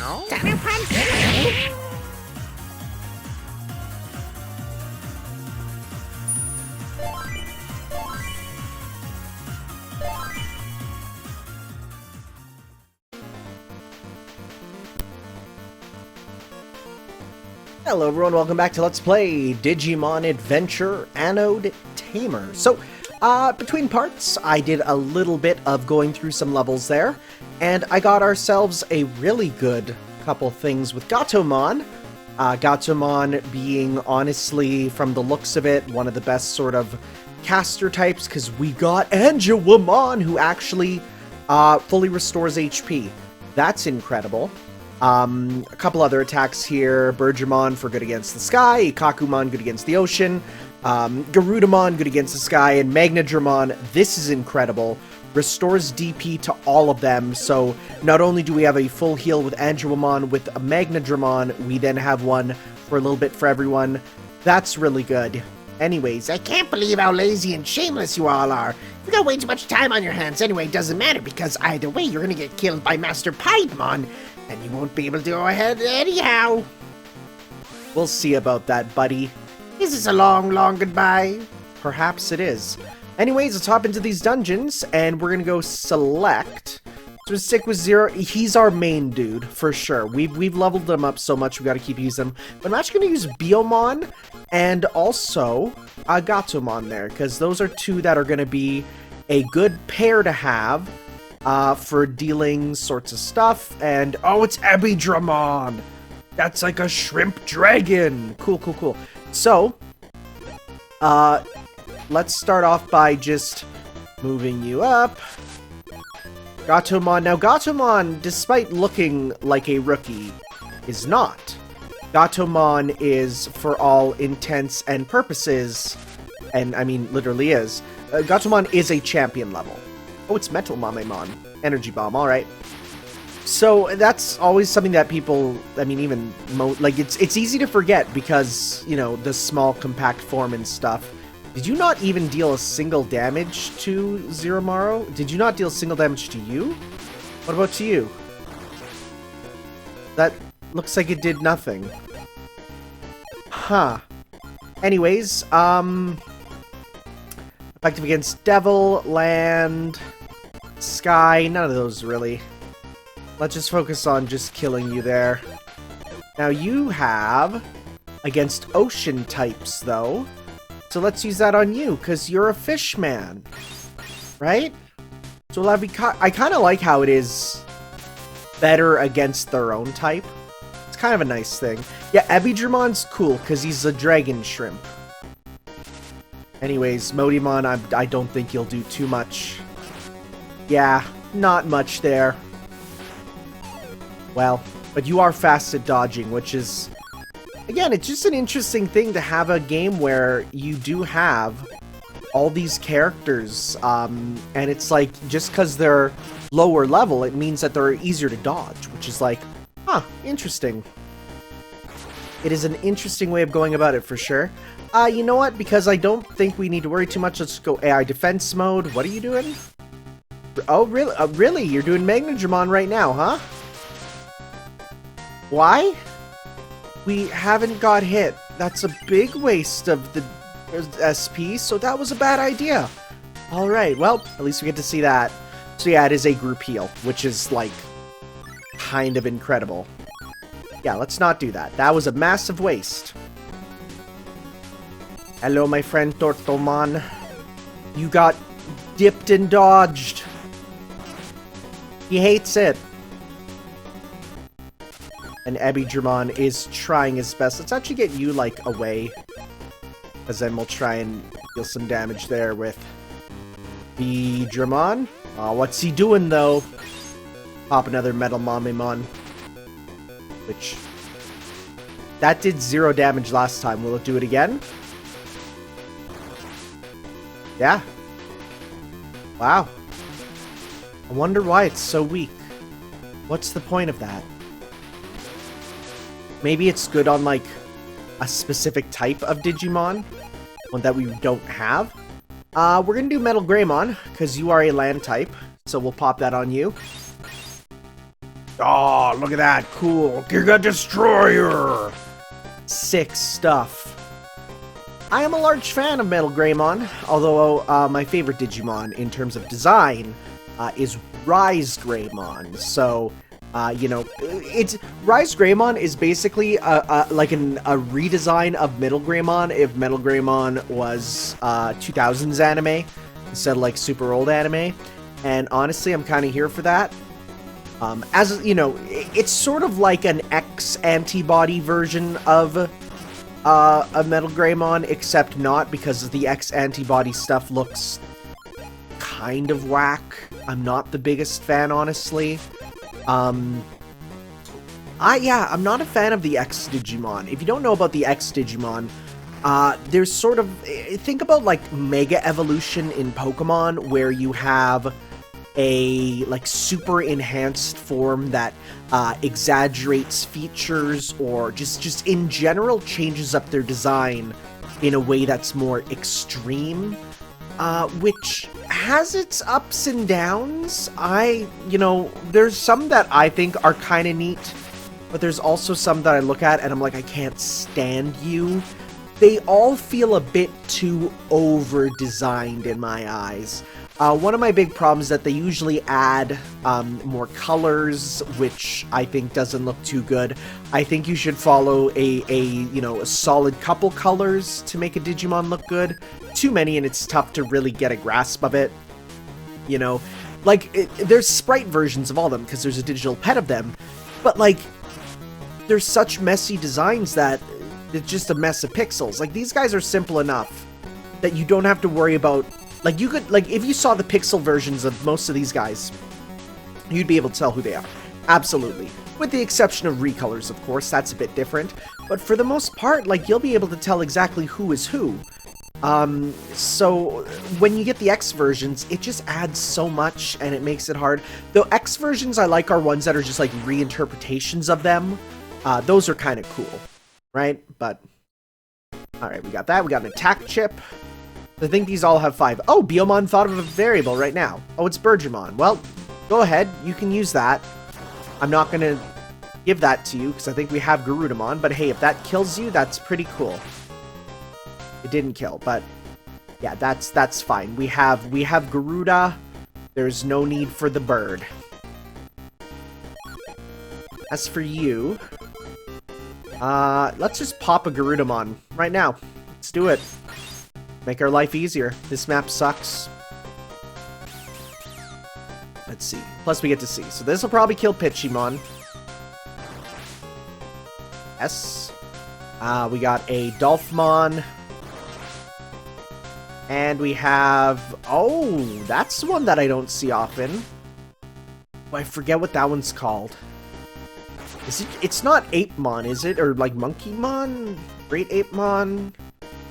Thunder Punch! Hello everyone, welcome back to Let's Play Digimon Adventure Anode Tamer. So, between parts, I did a little bit of going through some levels there, and I got ourselves a really good couple things with Gatomon. Gatomon being, honestly, from the looks of it, one of the best sort of caster types, because we got Angelwamon, who actually fully restores HP. That's incredible. A couple other attacks here. Bergermon for good against the sky, Ikakumon good against the ocean, Garudamon good against the sky, and Magnadramon, this is incredible, restores DP to all of them, so not only do we have a full heal with Angelwamon, with a Magnadramon, we then have one for a little bit for everyone. That's really good. Anyways, I can't believe how lazy and shameless you all are. You got way too much time on your hands anyway, it doesn't matter, because either way you're gonna get killed by Master Piedmon, and you won't be able to go ahead anyhow. We'll see about that, buddy. Is this a long, long goodbye? Perhaps it is. Anyways, let's hop into these dungeons, and we're gonna go select. So stick with Zero. He's our main dude, for sure. We've leveled him up so much, we gotta keep using him. But I'm actually gonna use Biomon, and also Gatomon there, because those are two that are gonna be a good pair to have. For dealing sorts of stuff, and oh, it's Ebidramon! That's like a shrimp dragon! Cool, cool, cool. So, let's start off by just moving you up. Gatomon. Now, Gatomon, despite looking like a rookie, is not. Gatomon is, for all intents and purposes, and I mean, literally is, Gatomon is a champion level. Oh, it's Metal Mamemon. Energy Bomb, alright. So, that's always something that people, I mean, even, like, it's easy to forget because, you know, the small, compact form and stuff. Did you not even deal a single damage to Zeromaro? Did you not deal single damage to you? What about to you? That looks like it did nothing. Huh. Anyways, effective against Devil, Land, Sky, none of those really. Let's just focus on just killing you there. Now you have against ocean types though, so let's use that on you because you're a fish man, right? So I kind of like how it is better against their own type. It's kind of a nice thing. Yeah, Ebidramon's cool because he's a dragon shrimp. Anyways, Modimon, I don't think he'll do too much. Yeah, not much there. Well, but you are fast at dodging, which is, again, it's just an interesting thing to have a game where you do have all these characters, and it's like, just because they're lower level, it means that they're easier to dodge, which is like, huh, interesting. It is an interesting way of going about it, for sure. You know what? Because I don't think we need to worry too much, let's go AI defense mode. What are you doing? Oh, really? Really? You're doing Magnadramon right now, huh? Why? We haven't got hit. That's a big waste of the SP, so that was a bad idea. Alright, well, at least we get to see that. So yeah, it is a group heal, which is, like, kind of incredible. Yeah, let's not do that. That was a massive waste. Hello, my friend Tortomon. You got dipped and dodged. He hates it. And Ebidramon is trying his best. Let's actually get you, like, away. Because then we'll try and deal some damage there with Ebidramon. What's he doing, though? Pop another Metal Mamemon. Which... that did 0 damage last time. Will it do it again? Yeah. Wow. I wonder why it's so weak. What's the point of that? Maybe it's good on, like, a specific type of Digimon. One that we don't have. We're gonna do Metal Greymon, because you are a land type. So we'll pop that on you. Oh, look at that. Cool. Giga Destroyer. Sick stuff. I am a large fan of Metal Greymon, although my favorite Digimon in terms of design is Rise Greymon. So, you know, Rise Greymon is basically like a redesign of Metal Greymon if Metal Greymon was 2000s anime instead of like super old anime. And honestly, I'm kind of here for that. As you know, it's sort of like an X antibody version of a Metal Greymon, except not, because the X antibody stuff looks kind of whack. I'm not the biggest fan, honestly. I'm not a fan of the X Digimon. If you don't know about the X Digimon, there's sort of, think about like Mega Evolution in Pokemon, where you have a like super enhanced form that exaggerates features, or just in general changes up their design in a way that's more extreme, which has its ups and downs. You know, there's some that I think are kind of neat, but there's also some that I look at and I'm like, I can't stand you. They all feel a bit too over-designed in my eyes. One of my big problems is that they usually add more colors, which I think doesn't look too good. I think you should follow a solid couple colors to make a Digimon look good. Too many and it's tough to really get a grasp of it. You know, like, there's sprite versions of all of them because there's a digital pet of them, but like, there's such messy designs that it's just a mess of pixels. Like, these guys are simple enough that you don't have to worry about. Like, you could, like, if you saw the pixel versions of most of these guys, you'd be able to tell who they are. Absolutely. With the exception of recolors, of course, that's a bit different. But for the most part, like, you'll be able to tell exactly who is who. So when you get the X versions, it just adds so much and it makes it hard. The X versions I like are ones that are just like reinterpretations of them. Those are kind of cool, right? But, alright, we got that. We got an attack chip. I think these all have 5. Oh, Biomon thought of a variable right now. Oh, it's Bergermon. Well, go ahead. You can use that. I'm not going to give that to you because I think we have Garudamon. But hey, if that kills you, that's pretty cool. It didn't kill, but yeah, that's fine. We have Garuda. There's no need for the bird. As for you, let's just pop a Garudamon right now. Let's do it. Make our life easier. This map sucks. Let's see. Plus we get to see. So this will probably kill Piedmon. Yes. We got a Dolphmon. And we have... Oh, that's one that I don't see often. Oh, I forget what that one's called. Is it? It's not Apemon, is it? Or like Monkeymon? Great Apemon?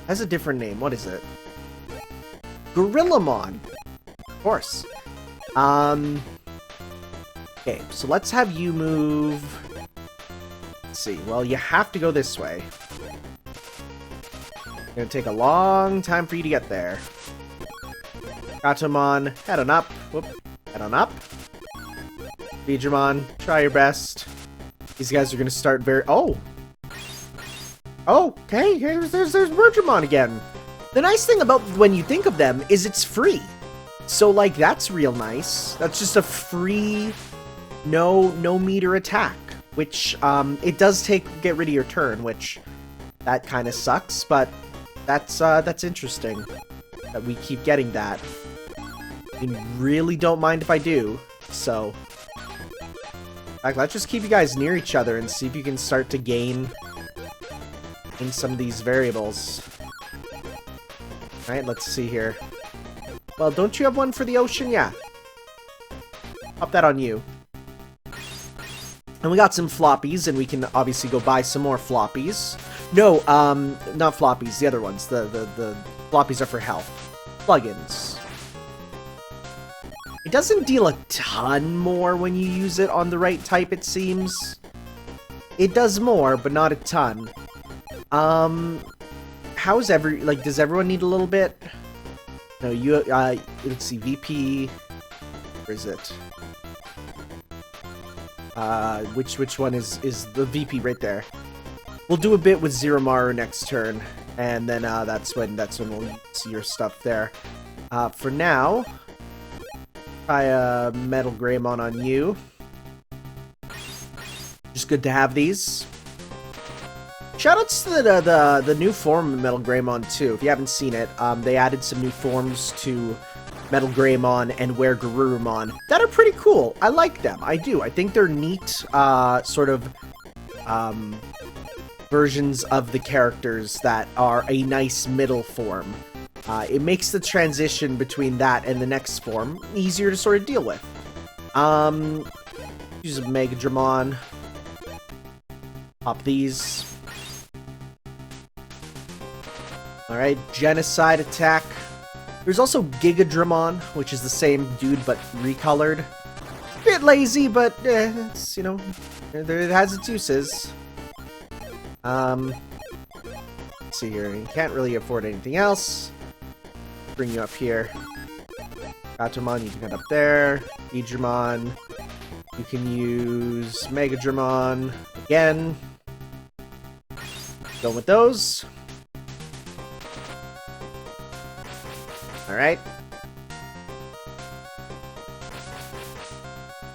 Has a different name. What is it? Gorillamon. Of course. Okay, so let's have you move... Let's see. Well, you have to go this way. It's gonna take a long time for you to get there. Gatomon, head on up. Whoop. Head on up. Digimon, try your best. These guys are gonna start very... Oh! Oh, okay, there's Bergermon again. The nice thing about when you think of them is it's free. So, like, that's real nice. That's just a free, no meter attack. Which, it does get rid of your turn, which, that kind of sucks, but that's interesting. That we keep getting that. I really don't mind if I do, so... In fact, let's just keep you guys near each other and see if you can start to gain in some of these variables. Alright, let's see here. Well, don't you have one for the ocean? Yeah. Pop that on you. And we got some floppies, and we can obviously go buy some more floppies. No, not floppies, the other ones. The floppies are for health. Plugins. It doesn't deal a ton more when you use it on the right type, it seems. It does more, but not a ton. How's does everyone need a little bit? No, you, let's see, VP, where is it? Which one is the VP right there? We'll do a bit with Zeromaru next turn, and then that's when we'll see your stuff there. For now, try a Metal Greymon on you. Just good to have these. Shoutouts to the new form of Metal Greymon too. If you haven't seen it, they added some new forms to Metal Greymon and Weregarurumon that are pretty cool. I like them. I do. I think they're neat, sort of versions of the characters that are a nice middle form. It makes the transition between that and the next form easier to sort of deal with. Use a Megadramon. Pop these. Alright, Genocide attack. There's also Gigadramon, which is the same dude but recolored. Bit lazy, but it's, you know, it has its uses. Let's see here. You can't really afford anything else. Bring you up here. Gatomon, you can head up there. Digimon. You can use Megadramon again. Go with those. Alright.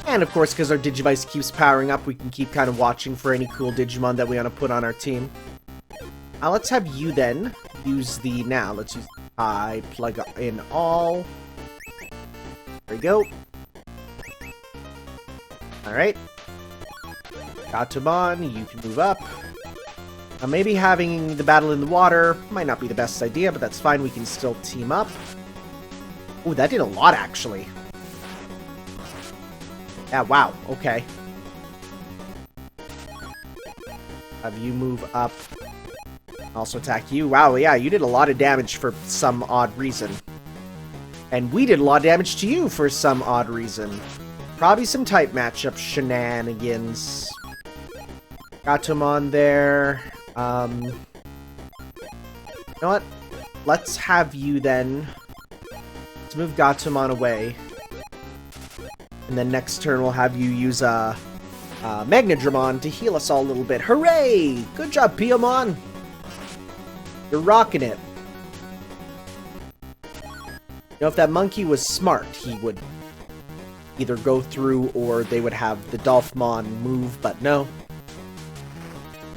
And of course, because our Digivice keeps powering up, we can keep kind of watching for any cool Digimon that we want to put on our team. Let's have you then use the... Now, let's use... I plug in all. There we go. Alright. Gatomon, you can move up. Maybe having the battle in the water might not be the best idea, but that's fine. We can still team up. Ooh, that did a lot, actually. Yeah, wow. Okay. Have you move up. Also attack you. Wow, yeah, you did a lot of damage for some odd reason. And we did a lot of damage to you for some odd reason. Probably some type matchup shenanigans. Gatomon there. You know what? Let's have you then. Let's move Gatomon away. And then next turn we'll have you use Magnadramon to heal us all a little bit. Hooray! Good job, Piedmon! You're rocking it. You know, if that monkey was smart, he would either go through or they would have the Dolphmon move, but no.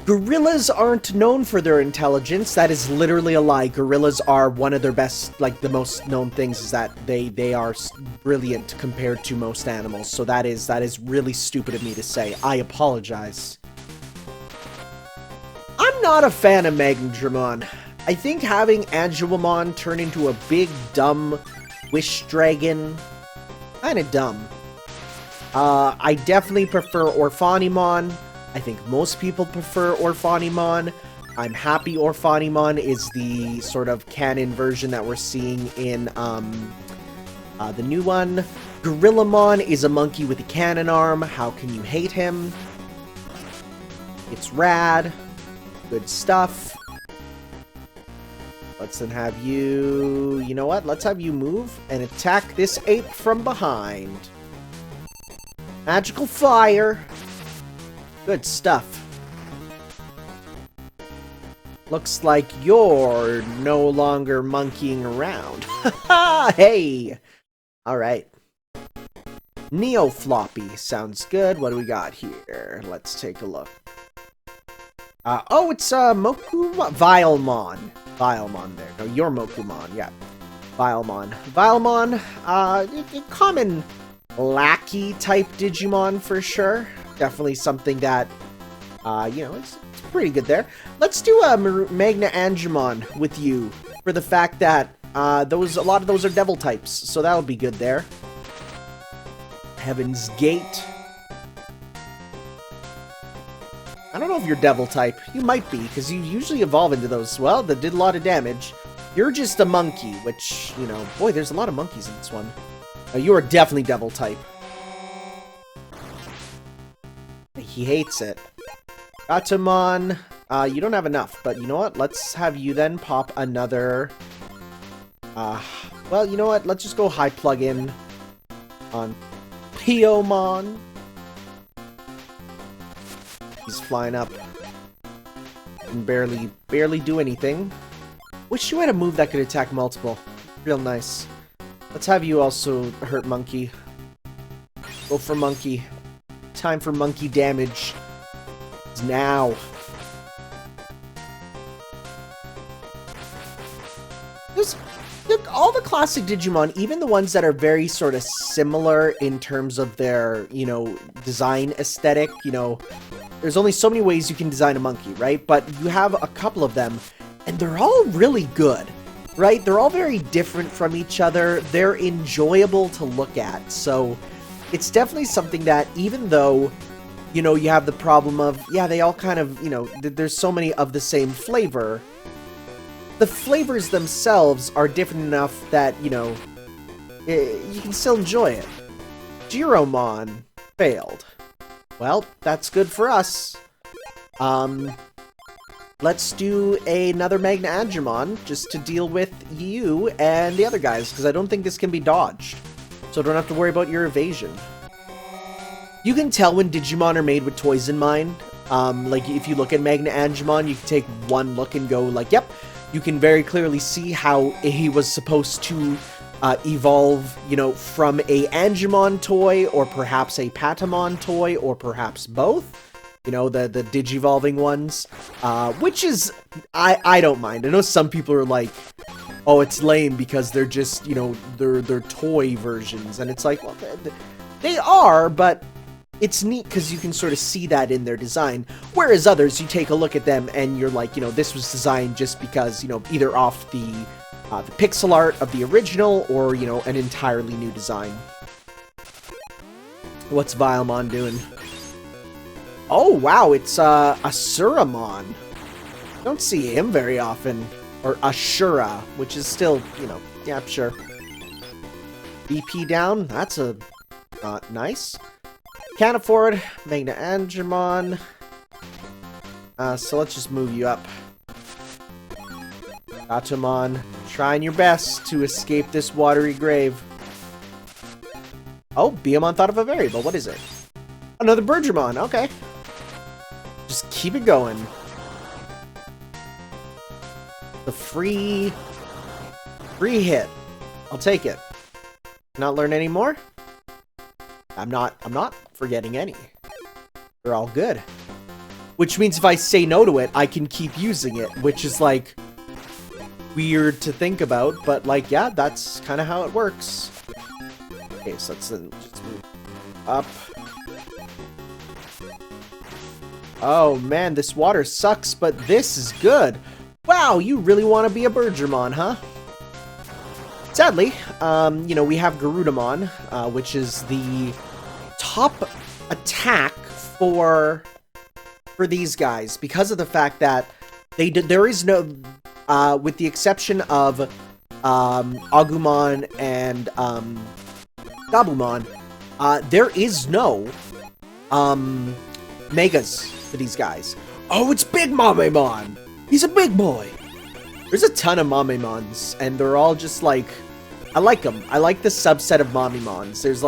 Gorillas aren't known for their intelligence. That is literally a lie. Gorillas are one of their best, like, the most known things is that they are brilliant compared to most animals. So that is really stupid of me to say. I apologize. I'm not a fan of Magnadramon. I think having Angelmon turn into a big, dumb Wish Dragon, kinda dumb. I definitely prefer Orphanimon. I think most people prefer Orphanimon. I'm happy Orphanimon is the sort of canon version that we're seeing in the new one. Gorillamon is a monkey with a cannon arm. How can you hate him? It's rad. Good stuff. Let's then have you... You know what? Let's have you move and attack this ape from behind. Magical fire. Good stuff. Looks like you're no longer monkeying around. Hey! Alright. Neo Floppy. Sounds good. What do we got here? Let's take a look. Oh, it's Mokumon. Vilemon. Vilemon there. No, you're Mokumon. Yeah. Vilemon. Vilemon, common lackey type Digimon for sure. Definitely something that, you know, it's pretty good there. Let's do a Magna Angemon with you for the fact that a lot of those are devil types, so that'll be good there. Heaven's Gate. I don't know if you're devil type. You might be, because you usually evolve into those. Well, that did a lot of damage. You're just a monkey, which, you know, boy, there's a lot of monkeys in this one. You are definitely devil type. He hates it. Gatomon, you don't have enough, but you know what? Let's have you then pop another... well, you know what? Let's just go high plug-in on Piedmon. He's flying up. And barely do anything. Wish you had a move that could attack multiple. Real nice. Let's have you also hurt Monkey. Go for Monkey. Time for Monkey damage. It's now. Look, all the classic Digimon, even the ones that are very sort of similar in terms of their, you know, design aesthetic, you know, there's only so many ways you can design a monkey, right? But you have a couple of them, and they're all really good, right? They're all very different from each other. They're enjoyable to look at. So it's definitely something that, even though, you know, you have the problem of, yeah, they all kind of, you know, there's so many of the same flavor, the flavors themselves are different enough that, you know, you can still enjoy it. Giromon failed. Well, that's good for us. Let's do another Magna Angemon just to deal with you and the other guys, because I don't think this can be dodged. So I don't have to worry about your evasion. You can tell when Digimon are made with toys in mind. Like, if you look at Magna Angemon, you can take one look and go like, yep. You can very clearly see how he was supposed to evolve, you know, from a Angemon toy, or perhaps a Patamon toy, or perhaps both. You know, the Digivolving ones. Which is, I don't mind. I know some people are like, oh, it's lame because they're just, you know, they're toy versions. And it's like, well, they are, but it's neat because you can sort of see that in their design. Whereas others, you take a look at them and you're like, you know, this was designed just because, you know, either off the pixel art of the original or, you know, an entirely new design. What's Vilemon doing? Oh, wow, it's Asuramon. Don't see him very often. Or Ashura, which is still, you know, yeah, sure. BP down, that's a nice. Can't afford Magna Angemon. So let's just move you up. Atomon, trying your best to escape this watery grave. Oh, Piedmon thought of a variable. What is it? Another Bergermon. Okay. Just keep it going. The free hit. I'll take it. Not learn any more? I'm not forgetting any. They're all good. Which means if I say no to it, I can keep using it, which is like weird to think about, but like, yeah, that's kind of how it works. Okay, so let's then just move up. Oh man, this water sucks, but this is good. Wow, you really want to be a Bergermon, huh? Sadly, you know, we have Garudamon, which is the top attack for these guys, because of the fact that there is no, with the exception of Agumon and Gabumon, there is no Megas for these guys. Oh, it's Big Mamemon! He's a big boy! There's a ton of Mamemons, and they're all just like, I like them. I like the subset of Mamemons. There's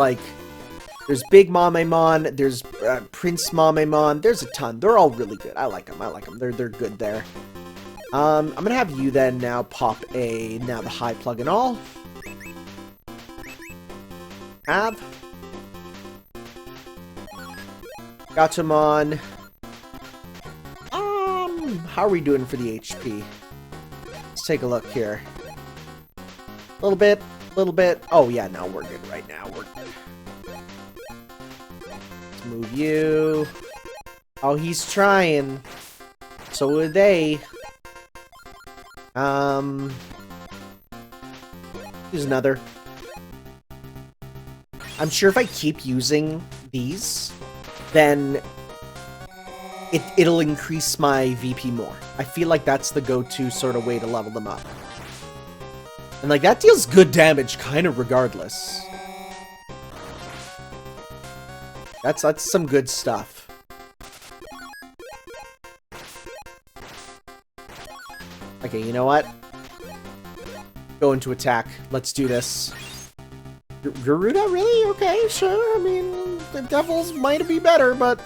Big Mamemon, there's Prince Mamemon, there's a ton. They're all really good. I like them. They're good there. I'm gonna have you then now pop now the high plug and all. Have. Gatomon. How are we doing for the HP? Let's take a look here. A little bit. Oh yeah, no, we're good right now. We're good. Let's move you. Oh, he's trying. So are they. Here's another. I'm sure if I keep using these, then it'll increase my VP more. I feel like that's the go-to sort of way to level them up. And like, that deals good damage kind of regardless. That's some good stuff. Okay, you know what? Go into attack. Let's do this. Garuda, really? Okay, sure. I mean, the Devils might be better, but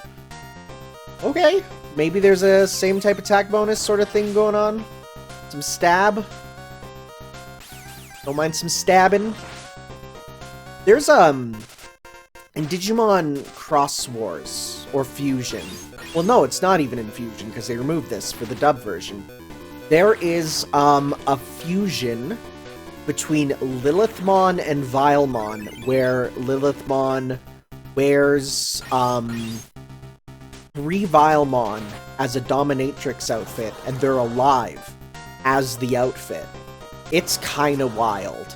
okay. Maybe there's a same type attack bonus sort of thing going on. Some stab. Don't mind some stabbing. There's, in Digimon Cross Wars, or Fusion. Well, no, it's not even in Fusion, because they removed this for the dub version. There is, a fusion between Lilithmon and Vilemon, where Lilithmon wears, 3 Vilemon as a dominatrix outfit, and they're alive as the outfit. It's kinda wild.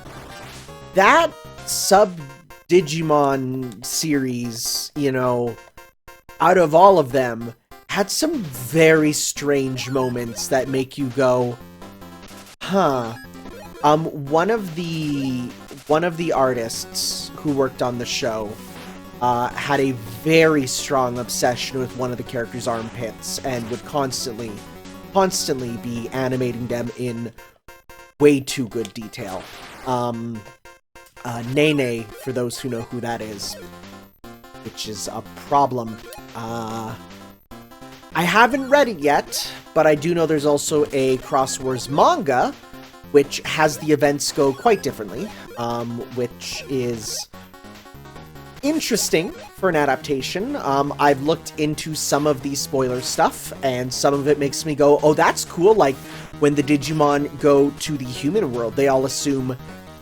That sub-Digimon series, you know, out of all of them, had some very strange moments that make you go, huh. One of the artists who worked on the show had a very strong obsession with one of the characters' armpits and would constantly be animating them in way too good detail. Nene, for those who know who that is, which is a problem. I haven't read it yet, but I do know there's also a Cross Wars manga, which has the events go quite differently, which is interesting for an adaptation. I've looked into some of the spoiler stuff, and some of it makes me go, oh, that's cool. Like, when the Digimon go to the human world, they all assume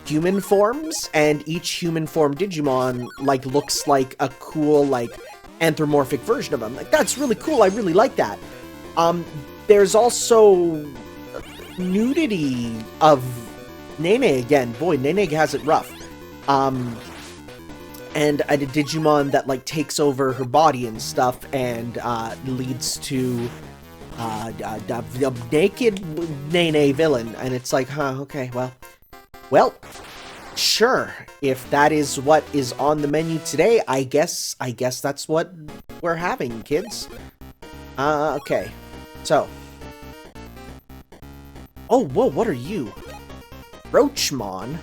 human forms, and each human form Digimon, like, looks like a cool, like, anthropomorphic version of them. Like, that's really cool. I really like that. There's also nudity of Nene again. Boy, Nene has it rough. And a Digimon that, like, takes over her body and stuff and leads to the naked Nene villain. And it's like, huh, okay, well, sure. If that is what is on the menu today, I guess that's what we're having, kids. Okay. So. Oh, whoa, what are you? Roachmon?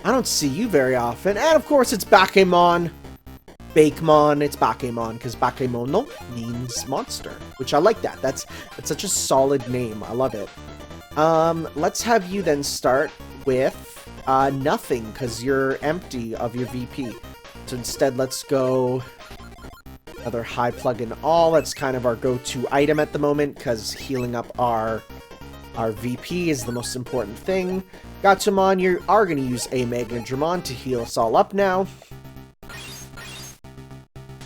I don't see you very often. And of course, it's Bakemon. Bakemon, it's Bakemon, because Bakemono means monster, which I like that. That's such a solid name. I love it. Let's have you then start with nothing, because you're empty of your VP. So instead, let's go another high plug-in all. That's kind of our go-to item at the moment, because healing up our VP is the most important thing. Gatomon, you are going to use a Magnadramon to heal us all up now. I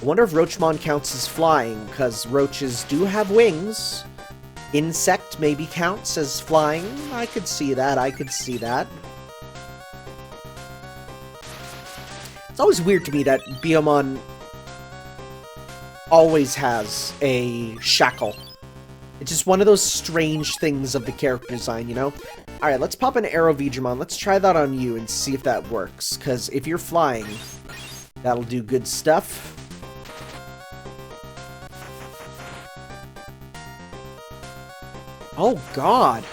wonder if Roachmon counts as flying, because roaches do have wings. Insect maybe counts as flying. I could see that. It's always weird to me that Piedmon always has a shackle. It's just one of those strange things of the character design, you know? Alright, let's pop an Arrow Vidramon. Let's try that on you and see if that works. Because if you're flying, that'll do good stuff. Oh, God.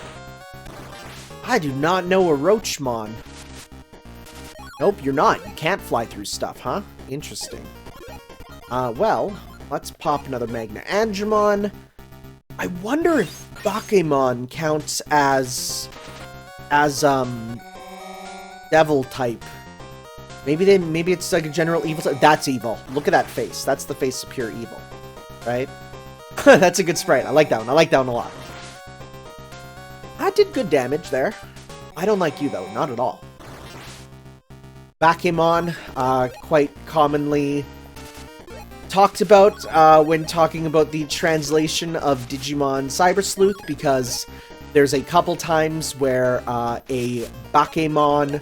I do not know a Roachmon. Nope, you're not. You can't fly through stuff, huh? Interesting. Well, let's pop another Magnadramon. I wonder if Bakemon counts as devil type. Maybe it's like a general evil type. That's evil. Look at that face. That's the face of pure evil. Right? That's a good sprite. I like that one. I like that one a lot. That did good damage there. I don't like you though. Not at all. Bakemon, quite commonly talked about when talking about the translation of Digimon Cyber Sleuth, because there's a couple times where a Bakemon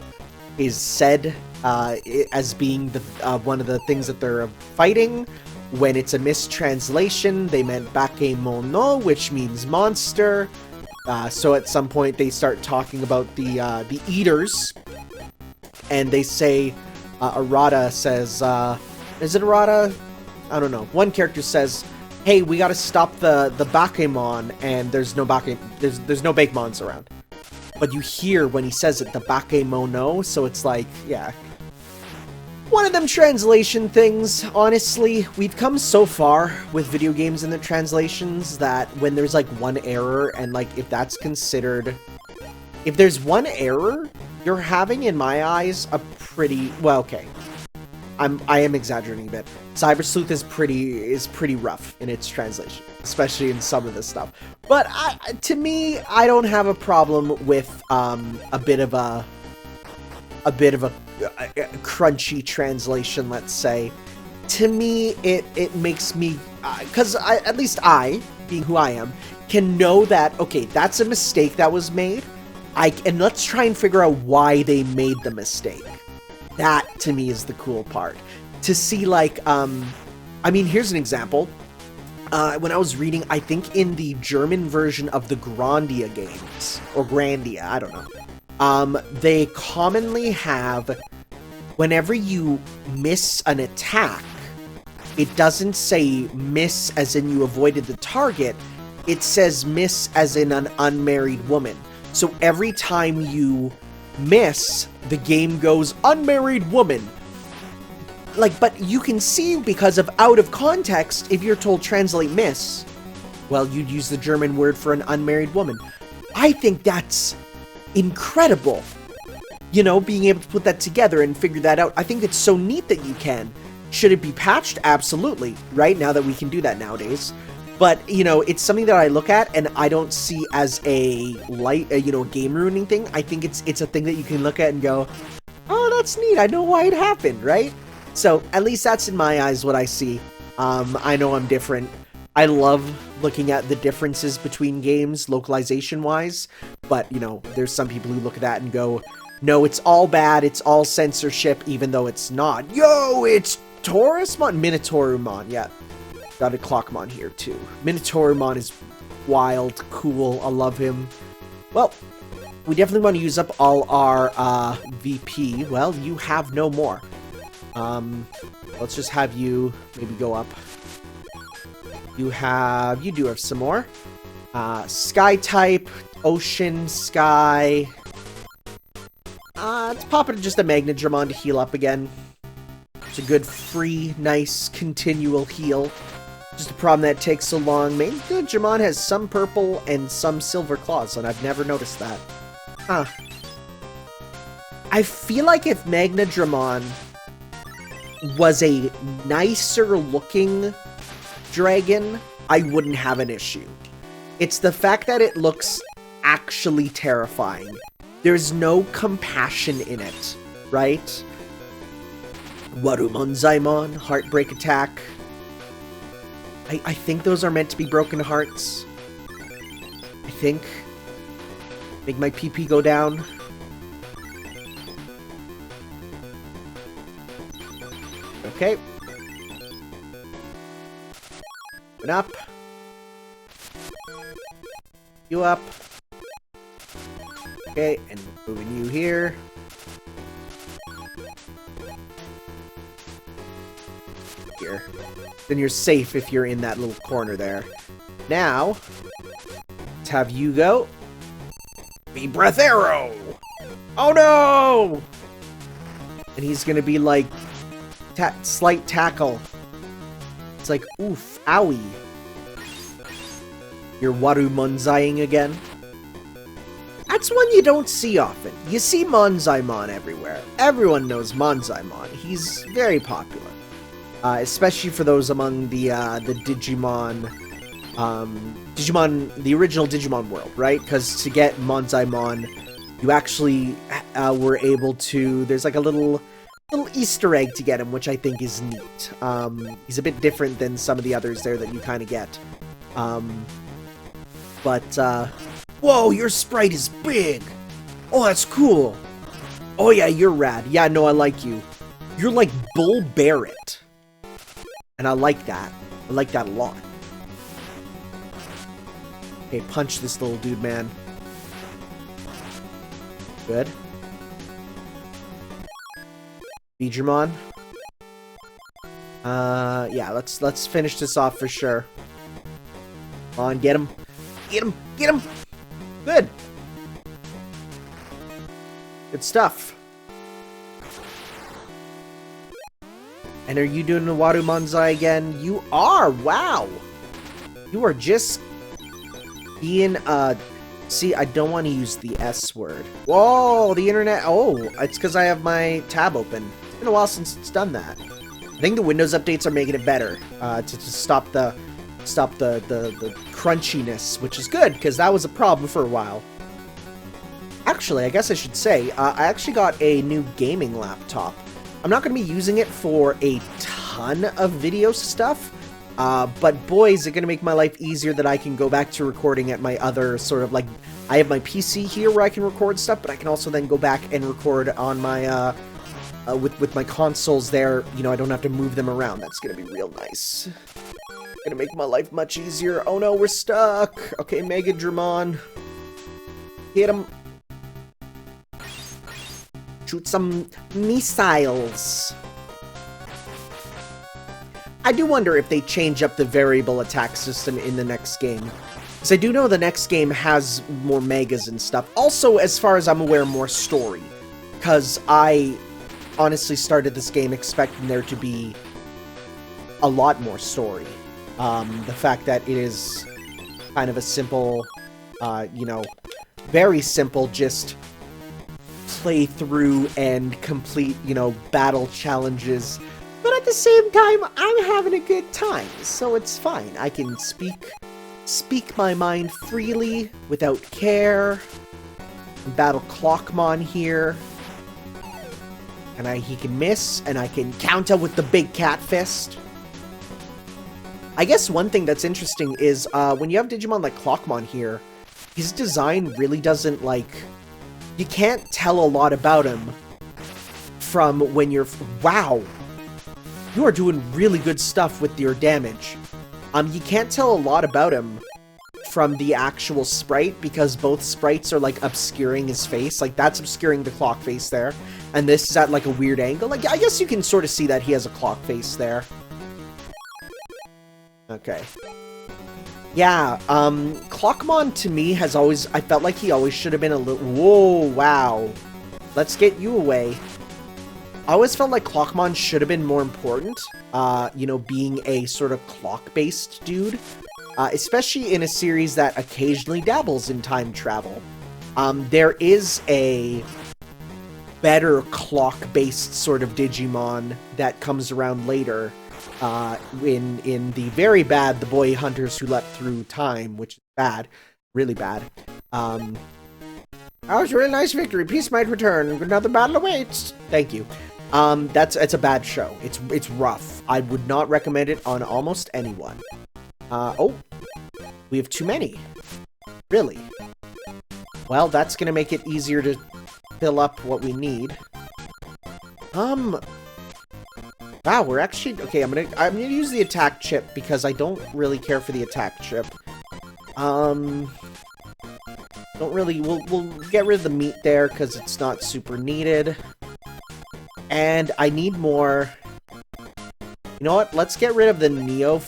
is said as being the one of the things that they're fighting. When it's a mistranslation, they meant Bakemono, which means monster. So at some point they start talking about the eaters, and they say Arata says, is it Arata? I don't know. One character says, "Hey, we gotta stop the Bakemon," and there's no Bakemons around. But you hear when he says it, the Bakemono, so it's like, yeah. one of them translation things. Honestly, we've come so far with video games and the translations that when there's like one error, and like if that's considered, if there's one error, you're having, in my eyes, a pretty, well, okay, I am exaggerating a bit. Cyber Sleuth is pretty rough in its translation, especially in some of this stuff. But to me, I don't have a problem with a bit of a crunchy translation, let's say. To me, it makes me, because at least I, being who I am, can know that, okay, that's a mistake that was made. And let's try and figure out why they made the mistake. That, to me, is the cool part. To see, like, I mean, here's an example. When I was reading, I think in the German version of the Grandia games, or Grandia, I don't know, they commonly have, whenever you miss an attack, it doesn't say miss as in you avoided the target, it says miss as in an unmarried woman. So every time you miss, the game goes unmarried woman. Like, but you can see, because of out of context, if you're told translate miss, well, you'd use the German word for an unmarried woman. I think that's incredible. You know, being able to put that together and figure that out. I think it's so neat that you can. Should it be patched? Absolutely. Right now that we can do that nowadays. But, you know, it's something that I look at and I don't see as a game ruining thing. I think it's a thing that you can look at and go, oh, that's neat. I know why it happened, right? So at least that's in my eyes what I see. I know I'm different. I love looking at the differences between games localization wise. But, you know, there's some people who look at that and go, no, it's all bad. It's all censorship, even though it's not. Yo, it's Taurusmon, Minotaurumon, yeah. Got a Clockmon here, too. Minotaurumon is wild, cool, I love him. Well, we definitely want to use up all our VP. Well, you have no more. Let's just have you maybe go up. You do have some more. Sky type, ocean, sky. Let's pop it just a Magnadramon to heal up again. It's a good, free, nice, continual heal. Just a problem that takes so long. Magnadramon has some purple and some silver claws, and I've never noticed that. Huh. I feel like if Magnadramon was a nicer looking dragon, I wouldn't have an issue. It's the fact that it looks actually terrifying. There's no compassion in it, right? Warumonzaimon, Heartbreak Attack. I think those are meant to be broken hearts. I think. Make my PP go down. Okay. Open up. You up. Okay, and moving you here. Here. Then you're safe if you're in that little corner there. Now, let's have you go. Be Breath Arrow! Oh no! And he's gonna be like, slight tackle. It's like, oof, owie. You're Warumonzaiing again. That's one you don't see often. You see Monzaimon everywhere. Everyone knows Monzaimon. He's very popular. Especially for those among the Digimon, the original Digimon world, right? Because to get Monzaimon, you actually were able to, there's like a little Easter egg to get him, which I think is neat. He's a bit different than some of the others there that you kind of get. Whoa, your sprite is big! Oh, that's cool! Oh yeah, you're rad. Yeah, no, I like you. You're like Bull Barrett. And I like that. I like that a lot. Okay, punch this little dude, man. Good. Digimon. Yeah, let's finish this off for sure. Come on, get him. Get him! Get him! Good! Good stuff. And are you doing the Waru Manzai again? You are! Wow! You are just being, see, I don't want to use the S word. Whoa, the internet, oh, it's because I have my tab open. It's been a while since it's done that. I think the Windows updates are making it better, to stop the crunchiness, which is good, because that was a problem for a while. Actually, I guess I should say, I actually got a new gaming laptop. I'm not going to be using it for a ton of video stuff, but boy, is it going to make my life easier that I can go back to recording at my other sort of, like, I have my PC here where I can record stuff, but I can also then go back and record on my, with my consoles there. You know, I don't have to move them around. That's going to be real nice. Gonna make my life much easier. Oh no, we're stuck. Okay, Mega Dramon. Hit him. Shoot some missiles. I do wonder if they change up the variable attack system in the next game. Because I do know the next game has more megas and stuff. Also, as far as I'm aware, more story. Because I honestly started this game expecting there to be a lot more story. The fact that it is kind of a simple, you know, very simple, just play through and complete, you know, battle challenges. But at the same time, I'm having a good time, so it's fine. I can speak my mind freely, without care. Battle Clockmon here. And he can miss, and I can counter with the big cat fist. I guess one thing that's interesting is, when you have Digimon like Clockmon here, his design really doesn't, like... You can't tell a lot about him from when you're... Wow! You are doing really good stuff with your damage. You can't tell a lot about him from the actual sprite, because both sprites are, like, obscuring his face. Like, that's obscuring the clock face there. And this is at, like, a weird angle. Like, I guess you can sort of see that he has a clock face there. Okay. Yeah, Clockmon to me has always... I felt like he always should have been a little... Whoa, wow. Let's get you away. I always felt like Clockmon should have been more important, you know, being a sort of clock-based dude. Especially in a series that occasionally dabbles in time travel. There is a better clock-based sort of Digimon that comes around later. In the very bad The Boy Hunters Who Leapt Through Time, which is bad, really bad. That was a really nice victory. Peace might return. Another battle awaits. Thank you. It's a bad show. It's rough. I would not recommend it on almost anyone. Oh, we have too many. Really? Well, that's gonna make it easier to fill up what we need. Wow, we're actually... Okay, I'm gonna use the attack chip because I don't really care for the attack chip. Don't really... We'll get rid of the meat there because it's not super needed. And I need more... You know what? Let's get rid of the Neo...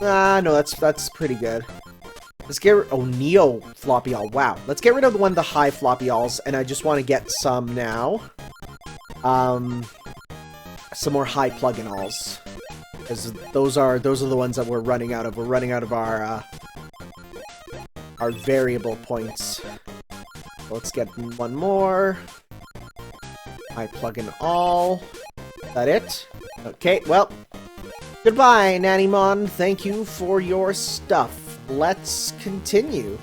no, that's pretty good. Let's get... Oh, Neo floppy all. Wow. Let's get rid of the high floppy alls, and I just want to get some now. Some more high plug-in alls, because those are the ones that we're running out of. We're running out of our variable points. Let's get one more. High plug-in all. Is that it? Okay, well, goodbye, Nannymon. Thank you for your stuff. Let's continue.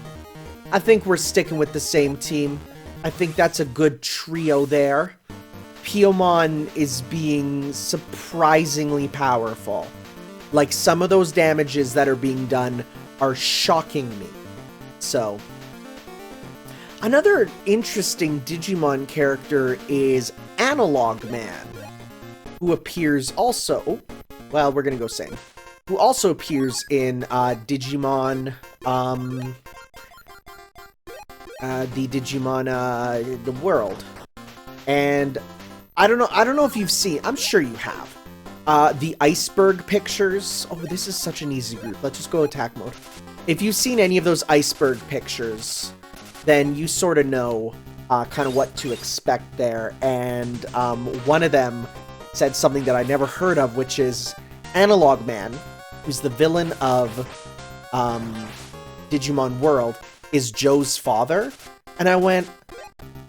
I think we're sticking with the same team. I think that's a good trio there. Piedmon is being surprisingly powerful. Like, some of those damages that are being done are shocking me. So, another interesting Digimon character is Analog Man, who appears also... Oh, well, we're gonna go sing. Who also appears in Digimon... the Digimon, the world. And... I don't know if you've seen, I'm sure you have, the iceberg pictures. Oh, this is such an easy group. Let's just go attack mode. If you've seen any of those iceberg pictures, then you sort of know kind of what to expect there. And one of them said something that I never heard of, which is Analog Man, who's the villain of Digimon World, is Joe's father. And I went,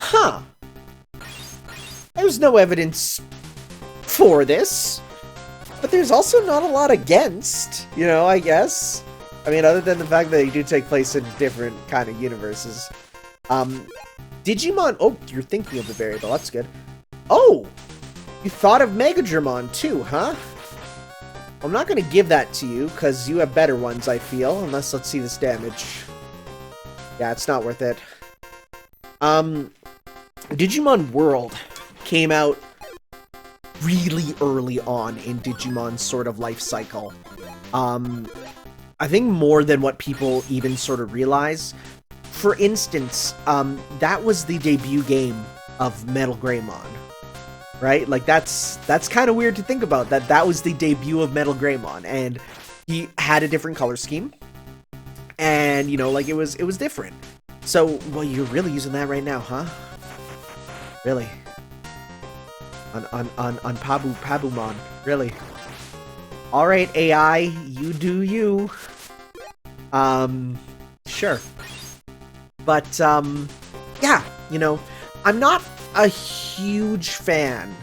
huh. There's no evidence for this. But there's also not a lot against, you know, I guess. I mean, other than the fact that they do take place in different kind of universes. Digimon... Oh, you're thinking of the variable. That's good. Oh! You thought of Megadramon too, huh? I'm not going to give that to you, because you have better ones, I feel. Unless, let's see this damage. Yeah, it's not worth it. Digimon World came out really early on in Digimon's sort of life cycle. I think more than what people even sort of realize. For instance, that was the debut game of Metal Greymon, right? Like, that's kind of weird to think about, that was the debut of Metal Greymon, and he had a different color scheme, and, you know, like, it was different. So, well, you're really using that right now, huh? Really? On Pabumon, really? Alright, AI, you do you. Sure. But, yeah, you know, I'm not a huge fan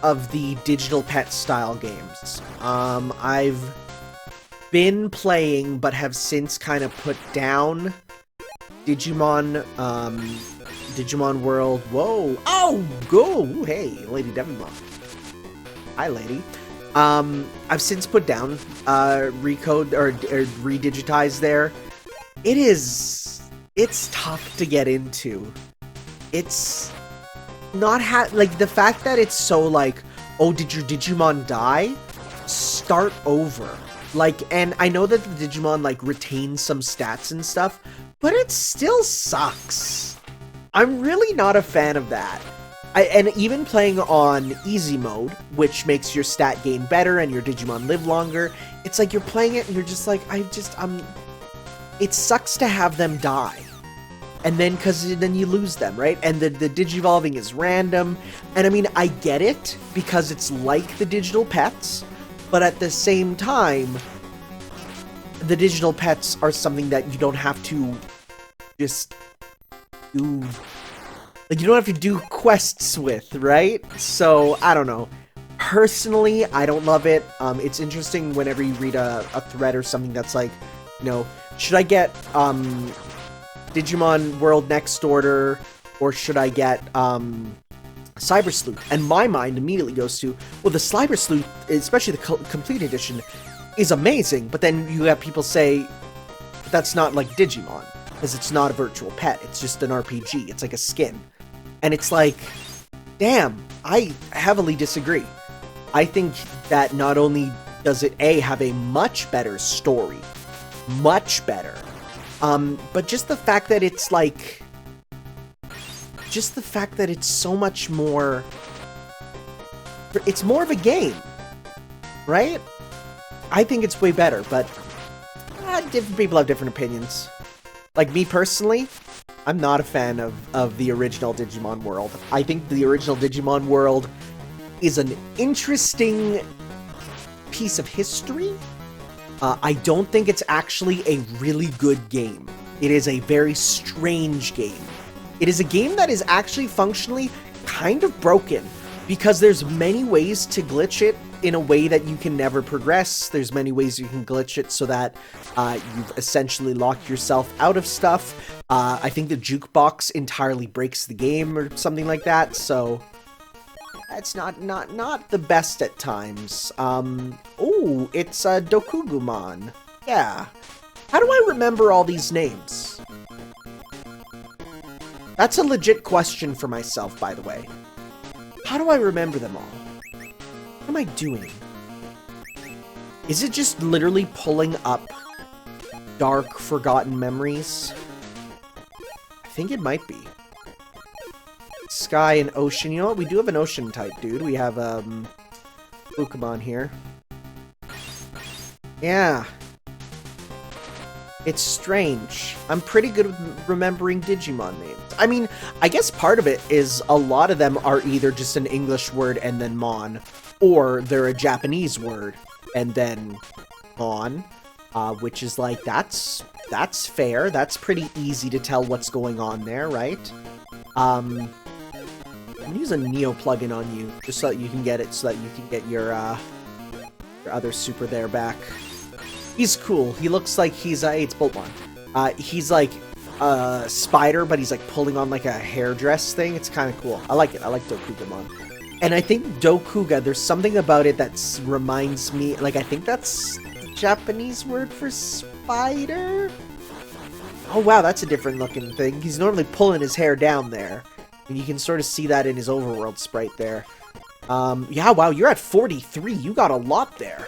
of the digital pet style games. I've been playing, but have since kind of put down Digimon, Digimon World. Whoa! Oh! Go! Hey, Lady Devonmon. Hi, lady. I've since put down, Recode, or Redigitize there. It's tough to get into. It's not like, the fact that it's so like, oh, did your Digimon die? Start over. Like, and I know that the Digimon, like, retains some stats and stuff, but it still sucks. I'm really not a fan of that. And even playing on easy mode, which makes your stat gain better and your Digimon live longer, it's like you're playing it and you're just like, it sucks to have them die. And then, because then you lose them, right? And the Digivolving is random. And I mean, I get it, because it's like the digital pets, but at the same time, the digital pets are something that you don't have to just do. Like, you don't have to do quests with, right? So, I don't know. Personally, I don't love it. It's interesting whenever you read a thread or something that's like, you know, should I get, Digimon World Next Order, or should I get, Cyber Sleuth? And my mind immediately goes to, well, the Cyber Sleuth, especially the Complete Edition, is amazing, but then you have people say, that's not like Digimon, because it's not a virtual pet, it's just an RPG, it's like a skin. And it's like, damn, I heavily disagree. I think that not only does it, A, have a much better story, much better, but just the fact that it's like, just the fact that it's so much more, it's more of a game, right? I think it's way better, but different people have different opinions. Like me personally, I'm not a fan of the original Digimon World. I think the original Digimon World is an interesting piece of history. I don't think it's actually a really good game. It is a very strange game. It is a game that is actually functionally kind of broken, because there's many ways to glitch it in a way that you can never progress. There's many ways you can glitch it so that you've essentially locked yourself out of stuff. I think the jukebox entirely breaks the game or something like that, so it's not the best at times. Oh, it's Dokugumon. Yeah. How do I remember all these names? That's a legit question for myself, by the way. How do I remember them all? What am I doing? Is it just literally pulling up dark, forgotten memories? I think it might be. Sky and ocean. You know what? We do have an ocean type, dude. We have, Pokemon here. Yeah. It's strange. I'm pretty good with remembering Digimon names. I mean, I guess part of it is a lot of them are either just an English word and then mon, or they're a Japanese word and then mon, which is like, that's fair. That's pretty easy to tell what's going on there, right? I'm gonna use a Neo plugin on you, just so that you can get it, so that you can get your other super there back. He's cool. He looks like he's it's Piedmon. He's like a spider, but he's like pulling on like a hairdress thing. It's kind of cool. I like it. I like Dokugamon. And I think Dokuga, there's something about it that reminds me, like, I think that's Japanese word for spider? Oh wow, that's a different looking thing. He's normally pulling his hair down there. And you can sort of see that in his overworld sprite there. Yeah, wow, you're at 43. You got a lot there.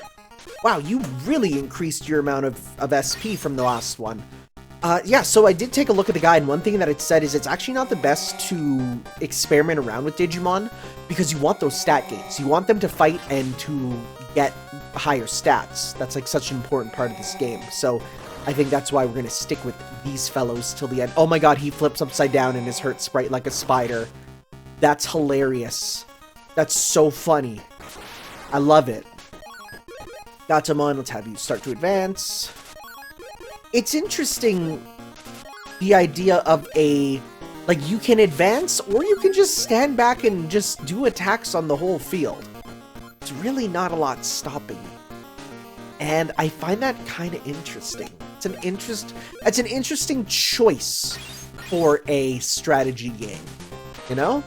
Wow, you really increased your amount of SP from the last one. Yeah, so I did take a look at the guide, and one thing that it said is it's actually not the best to experiment around with Digimon, because you want those stat gains. You want them to fight and to get higher stats. That's like such an important part of this game. So I think that's why we're going to stick with these fellows till the end. Oh my god, he flips upside down and is hurt sprite like a spider. That's hilarious. That's so funny. I love it. Gatomon, let's have you start to advance. It's interesting, the idea of like, you can advance, or you can just stand back and just do attacks on the whole field. It's really not a lot stopping you. And I find that kind of interesting. It's an interesting choice for a strategy game, you know?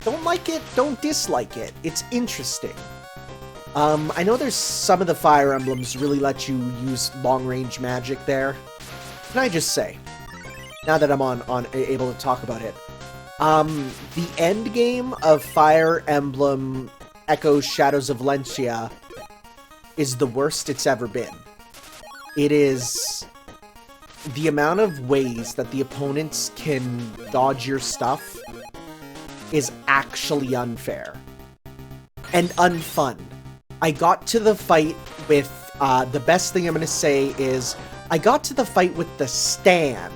Don't like it, don't dislike it. It's interesting. I know there's some of the Fire Emblems really let you use long-range magic there. Can I just say, now that I'm able to talk about it, the end game of Fire Emblem Echoes Shadows of Valencia is the worst it's ever been. It is the amount of ways that the opponents can dodge your stuff is actually unfair and unfun. I got to the fight with, the best thing I'm going to say is, I got to the fight with the stand,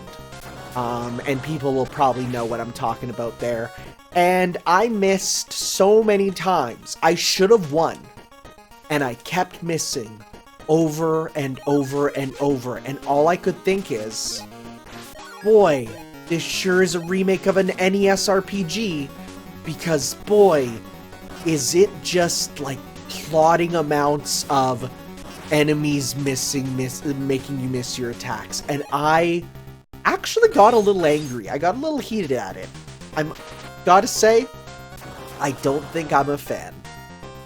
and people will probably know what I'm talking about there, and I missed so many times. I should have won, and I kept missing over and over and over, and all I could think is, boy, this sure is a remake of an NES RPG, because boy, is it just like plotting amounts of enemies making you miss your attacks. And I actually got a little angry. I got a little heated at it. Gotta say, I don't think I'm a fan.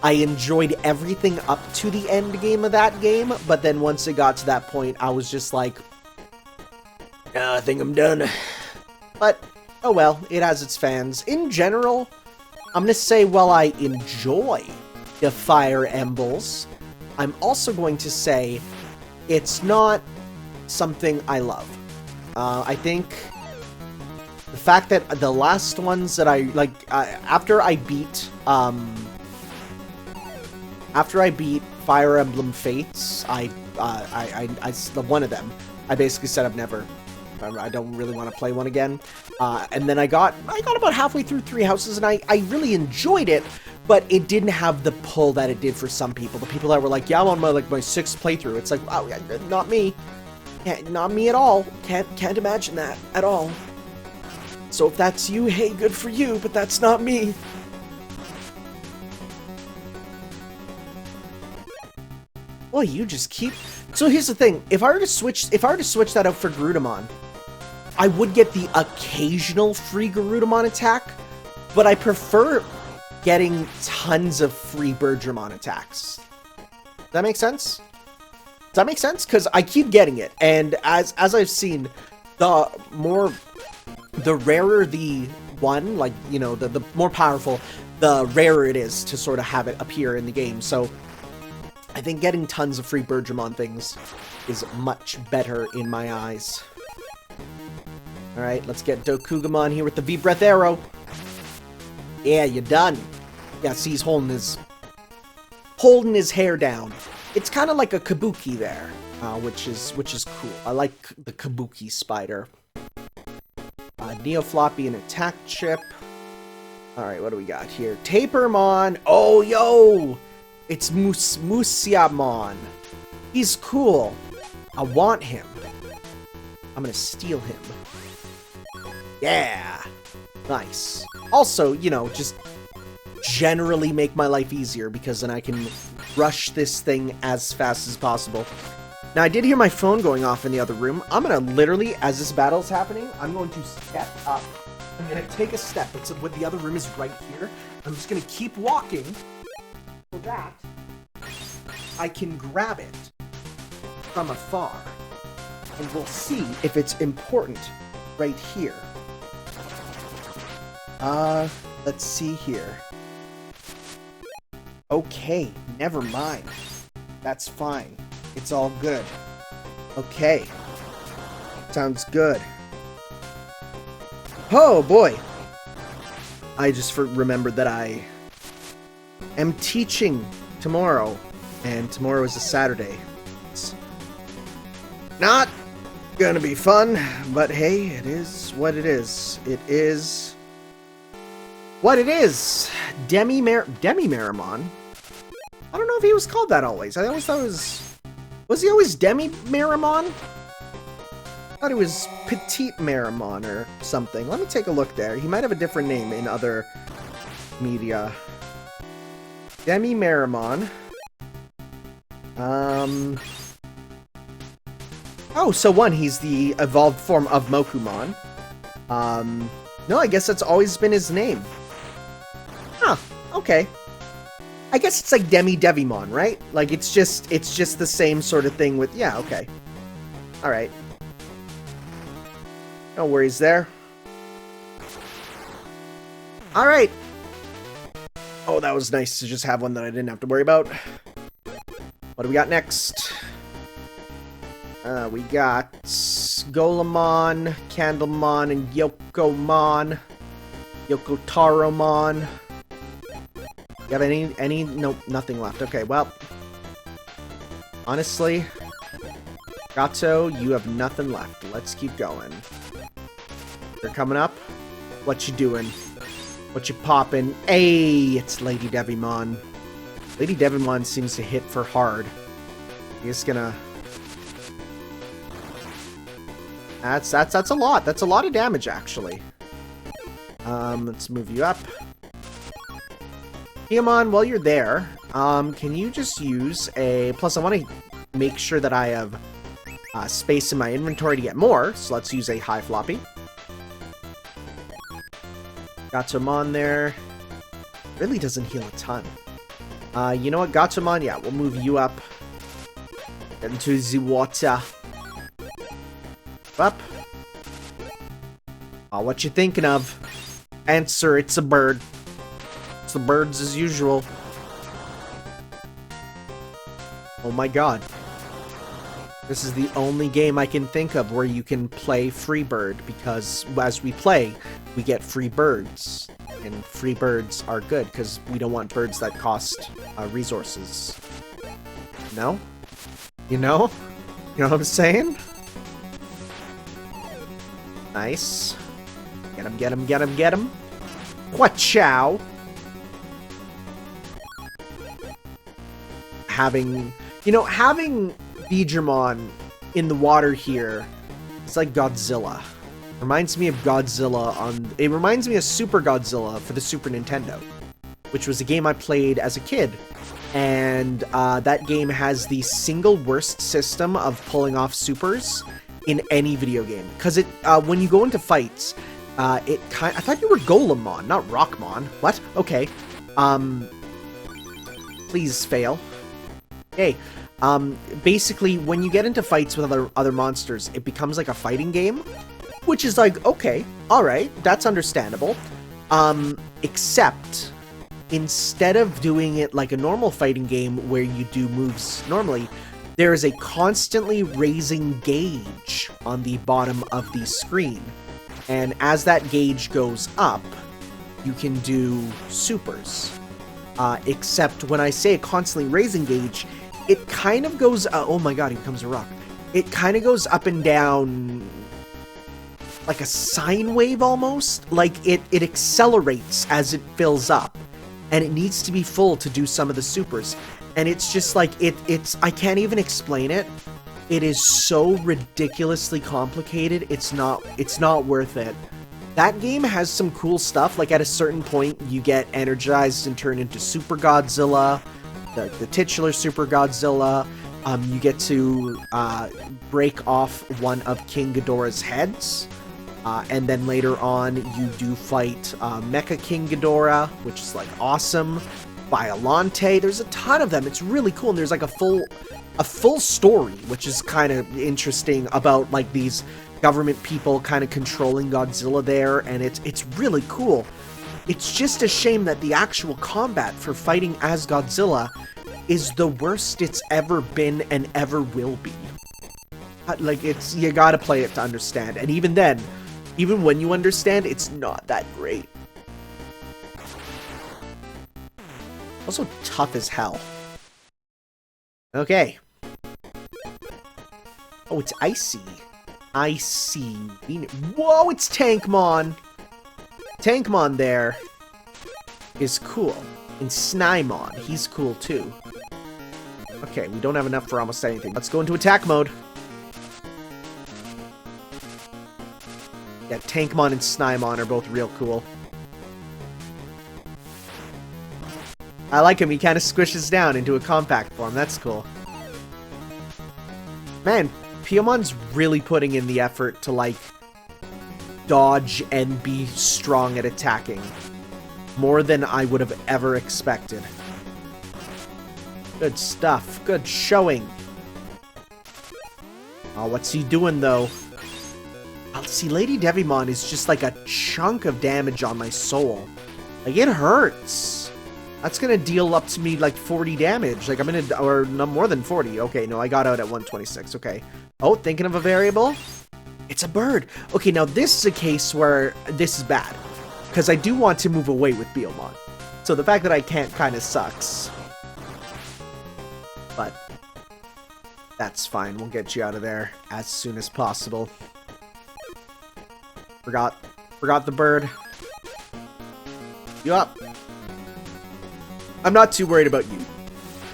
I enjoyed everything up to the end game of that game, but then once it got to that point, I was just like, I think I'm done. But, oh well, it has its fans. In general, I'm gonna say, while I enjoy the Fire Emblems, I'm also going to say it's not something I love. I think the fact that the last ones that I like, after I beat Fire Emblem Fates, I one of them, I basically said I don't really want to play one again. And then I got about halfway through Three Houses, and I really enjoyed it, but it didn't have the pull that it did for some people. The people that were like, yeah, I'm on my sixth playthrough. It's like, wow, not me. Yeah, not me at all. Can't imagine that at all. So if that's you, hey, good for you, but that's not me. Well, you just keep... So here's the thing. If I were to switch that out for Garudamon, I would get the occasional free Garudamon attack, but I prefer getting tons of free Birdramon attacks. Does that make sense? Does that make sense? Because I keep getting it, and as I've seen, the rarer the one, like, you know, the more powerful, the rarer it is to sort of have it appear in the game. So I think getting tons of free Birdramon things is much better in my eyes. Alright, let's get Dokugamon here with the V-Breath Arrow. Yeah, you're done. Yeah, see, he's holding his hair down. It's kind of like a kabuki there. which is cool. I like the Kabuki spider. Neo Floppy and attack chip. Alright, what do we got here? Tapermon! Oh, yo! It's Musiamon. He's cool. I want him. I'm gonna steal him. Yeah! Nice. Also, you know, just generally make my life easier, because then I can rush this thing as fast as possible. Now, I did hear my phone going off in the other room. I'm gonna literally, as this battle's happening, I'm going to step up. I'm gonna take a step. It's what the other room is right here. I'm just gonna keep walking so that I can grab it from afar. And we'll see if it's important right here. Let's see here. Okay, never mind. That's fine. It's all good. Okay. Sounds good. Oh, boy. I just remembered that I am teaching tomorrow, and tomorrow is a Saturday. It's not gonna be fun, but hey, it is what it is. It is what it is. Demi-Meramon? I don't know if he was called that always. I always thought it was he always Demi-Meramon? I thought it was Petite Meramon or something. Let me take a look there. He might have a different name in other media. Demi-Meramon. Oh, so he's the evolved form of Mokumon. No, I guess that's always been his name. Huh, okay. I guess it's like Demi-Devimon, right? Like, it's just the same sort of thing with... Yeah, okay. Alright. No worries there. Alright. Oh, that was nice to just have one that I didn't have to worry about. What do we got next? We got Golemon, Candlemon, and Yokomon. Yokotaromon. You have any? Nope, nothing left. Okay, well. Honestly, Gato, you have nothing left. Let's keep going. They're coming up. What you doing? What you poppin'? Hey, it's Lady Devimon. Lady Devimon seems to hit for hard. He's gonna... That's a lot. That's a lot of damage, actually. Let's move you up. Piedmon, while you're there, can you just use a... Plus, I want to make sure that I have space in my inventory to get more, so let's use a high floppy. Gatomon there. Really doesn't heal a ton. You know what, Gatomon? Yeah, we'll move you up. Into the water. Up. What you thinking of? Answer, it's a bird. It's the birds as usual. Oh my god. This is the only game I can think of where you can play free bird, because as we play, we get free birds. And free birds are good, because we don't want birds that cost resources. No? You know? You know what I'm saying? Nice. Get him, get him, get him, get him. Wachow! Having Digimon in the water here, it's like Godzilla. Reminds me of Godzilla it reminds me of Super Godzilla for the Super Nintendo, which was a game I played as a kid. And that game has the single worst system of pulling off supers in any video game. Because when you go into fights, I thought you were Golemon, not Rockmon. What? Okay. Please fail. Okay. Basically, when you get into fights with other monsters, it becomes like a fighting game, which is like, okay, alright, that's understandable. Except, instead of doing it like a normal fighting game where you do moves normally, there is a constantly raising gauge on the bottom of the screen. And as that gauge goes up, you can do supers. Except when I say a constantly raising gauge, it kind of goes, oh my god, he becomes a rock. It kind of goes up and down like a sine wave almost. Like it accelerates as it fills up, and it needs to be full to do some of the supers. And it's just like, it's, I can't even explain it. It is so ridiculously complicated, it's not worth it. That game has some cool stuff, like at a certain point, you get energized and turn into Super Godzilla, the titular Super Godzilla. You get to break off one of King Ghidorah's heads, and then later on, you do fight Mecha King Ghidorah, which is like awesome. Biolante, there's a ton of them. It's really cool, and there's like a full story, which is kind of interesting about like these government people kind of controlling Godzilla there, and it's really cool. It's just a shame that the actual combat for fighting as Godzilla is the worst it's ever been and ever will be. Like, it's, you gotta play it to understand, and even then, even when you understand, it's not that great. Also tough as hell. Okay. Oh, it's icy. Icy. Whoa, it's Tankmon! Tankmon there is cool. And Snymon, he's cool too. Okay, we don't have enough for almost anything. Let's go into attack mode. Yeah, Tankmon and Snymon are both real cool. I like him, he kind of squishes down into a compact form, that's cool. Man, Piedmon's really putting in the effort to, like, dodge and be strong at attacking. More than I would have ever expected. Good stuff, good showing. Oh, what's he doing, though? Oh, see, Lady Devimon is just like a chunk of damage on my soul. Like, it hurts. That's gonna deal up to me like 40 damage. Like, I'm gonna, or no, more than 40. Okay, no, I got out at 126. Okay. Oh, thinking of a variable? It's a bird. Okay, now this is a case where this is bad. Because I do want to move away with Piedmon. So the fact that I can't kind of sucks. But that's fine. We'll get you out of there as soon as possible. Forgot the bird. You up? I'm not too worried about you.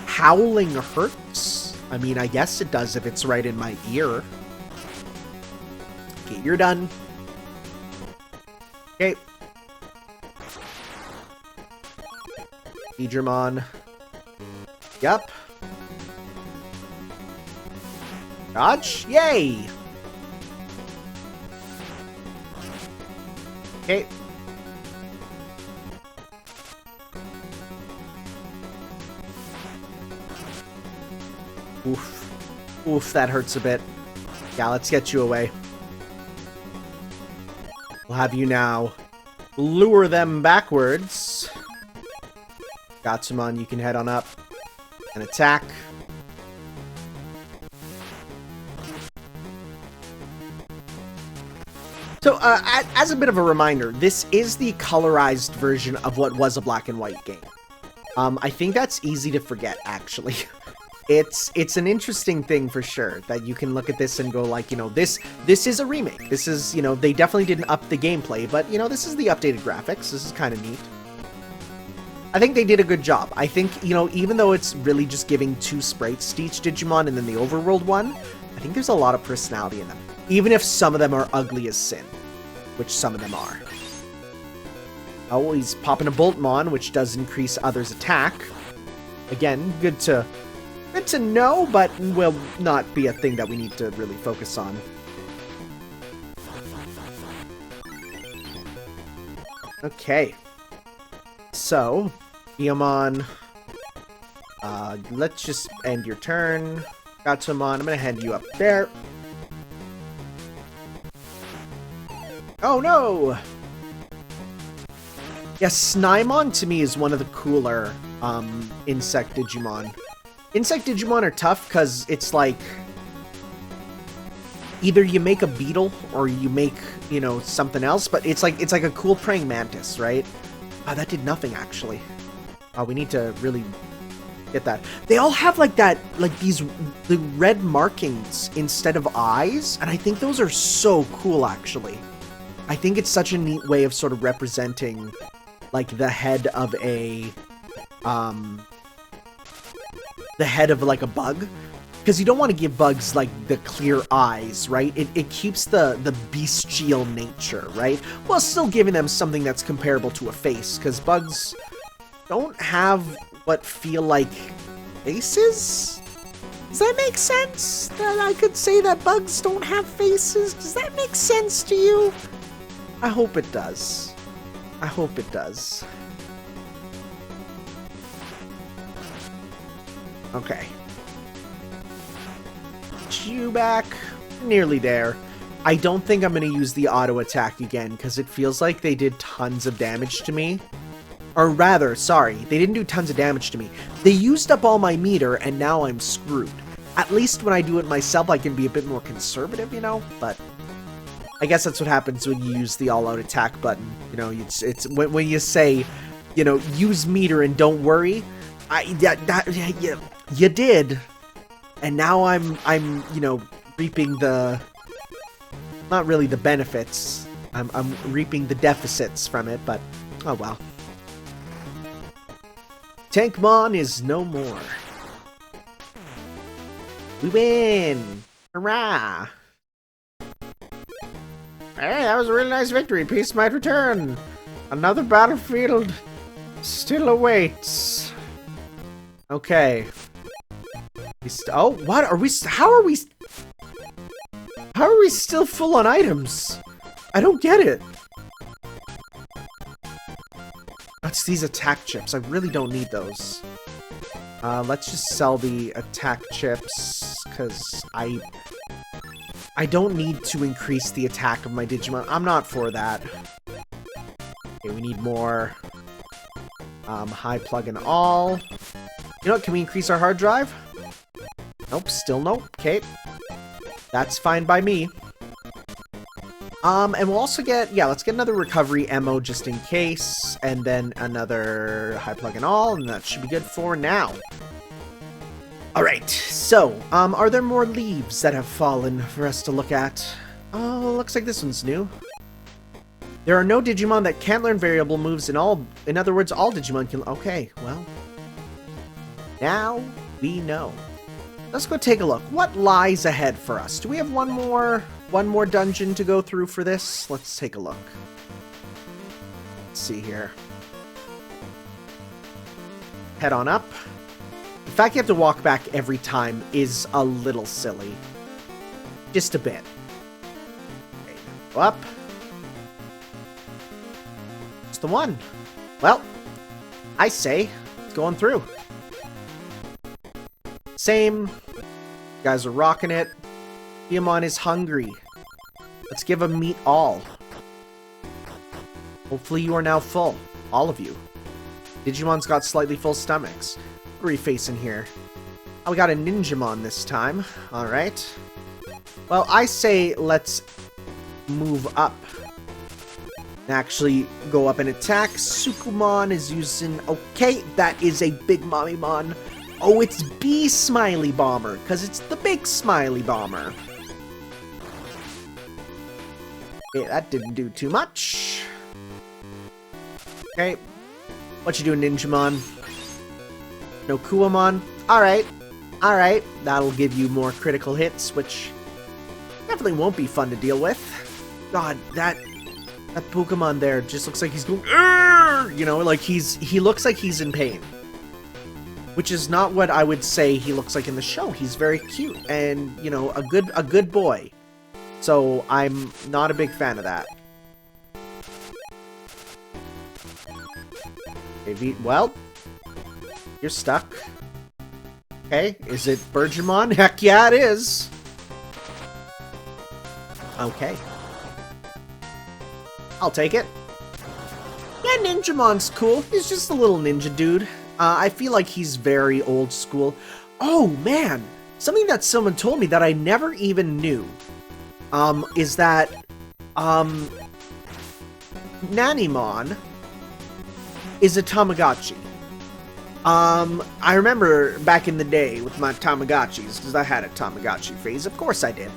Howling hurts? I mean, I guess it does if it's right in my ear. Okay, you're done. Okay. Digimon. Yup. Dodge? Yay! Okay. Oof. Oof, that hurts a bit. Yeah, let's get you away. We'll have you now lure them backwards. Gatsumon, you can head on up and attack. So, as a bit of a reminder, this is the colorized version of what was a black and white game. I think that's easy to forget, actually. It's an interesting thing for sure, that you can look at this and go like, you know, this is a remake. This is, you know, they definitely didn't up the gameplay, but, you know, this is the updated graphics. This is kind of neat. I think they did a good job. I think, you know, even though it's really just giving 2 sprites to each Digimon and then the overworld one, I think there's a lot of personality in them. Even if some of them are ugly as sin, which some of them are. Oh, he's popping a Boltmon, which does increase others' attack. Again, good to know, but will not be a thing that we need to really focus on. Okay. So, Piedmon, let's just end your turn. Gatsumon, I'm gonna hand you up there. Oh no! Yeah, Snymon to me is one of the cooler insect Digimon. Insect Digimon are tough because it's like either you make a beetle or you make, you know, something else, but it's like a cool praying mantis, right? Oh, that did nothing actually. Oh, we need to really Get that. They all have like that, like the red markings instead of eyes, and I think those are so cool, actually. I think it's such a neat way of sort of representing, like, the head of like a bug. Because you don't want to give bugs, like, the clear eyes, right? It keeps the bestial nature, right? While still giving them something that's comparable to a face, because bugs don't have what feel like faces? Does that make sense? That I could say that bugs don't have faces? Does that make sense to you? I hope it does. I hope it does. Okay. You back. Nearly there. I don't think I'm going to use the auto attack again, because it feels like they did tons of damage to me. Or rather, sorry, they didn't do tons of damage to me. They used up all my meter, and now I'm screwed. At least when I do it myself, I can be a bit more conservative, you know? But I guess that's what happens when you use the all-out attack button. You know, it's when you say, you know, use meter and don't worry. You did. And now I'm, you know, reaping the, not really the benefits. I'm reaping the deficits from it, but oh well. Tankmon is no more. We win! Hurrah! Hey, that was a really nice victory. Peace might return. Another battlefield still awaits. Okay. Oh, what are we? How are we still full on items? I don't get it. What's these attack chips? I really don't need those. Let's just sell the attack chips, because I don't need to increase the attack of my Digimon. I'm not for that. Okay, we need more. High plug and all. You know what? Can we increase our hard drive? Nope, still nope. Okay. That's fine by me. And we'll also get, yeah, let's get another recovery ammo just in case, and then another high plug and all, and that should be good for now. Alright, so, are there more leaves that have fallen for us to look at? Oh, looks like this one's new. There are no Digimon that can't learn variable moves in other words, all Digimon can, okay, well. Now, we know. Let's go take a look. What lies ahead for us? Do we have one more dungeon to go through for this? Let's take a look. Let's see here. Head on up. The fact you have to walk back every time is a little silly. Just a bit. Okay, go up. It's the one. Well, I say, it's going through. Same. You guys are rocking it. Piedmon is hungry. Let's give him meat all. Hopefully you are now full. All of you. Digimon's got slightly full stomachs. What are we facing here? Oh, we got a Ninjamon this time. Alright. Well, I say let's move up. And actually go up and attack. Syclowave is using... Okay, that is a big Mommymon. Oh, it's B Smiley Bomber, because it's the big Smiley Bomber. Okay, that didn't do too much. Okay. What you doing, Ninjamon? No Kuwamon? Alright. Alright. That'll give you more critical hits, which definitely won't be fun to deal with. God, that Pokemon there just looks like he's going... Arr! You know, like he looks like he's in pain. Which is not what I would say he looks like in the show. He's very cute and, you know, a good boy. So I'm not a big fan of that. Maybe, well, you're stuck. Okay, is it Bergermon? Heck yeah, it is. Okay. I'll take it. Yeah, Ninjamon's cool. He's just a little ninja dude. I feel like he's very old school. Oh, man! Something that someone told me that I never even knew, is that, Nanimon is a Tamagotchi. I remember back in the day with my Tamagotchis, because I had a Tamagotchi phase, of course I did.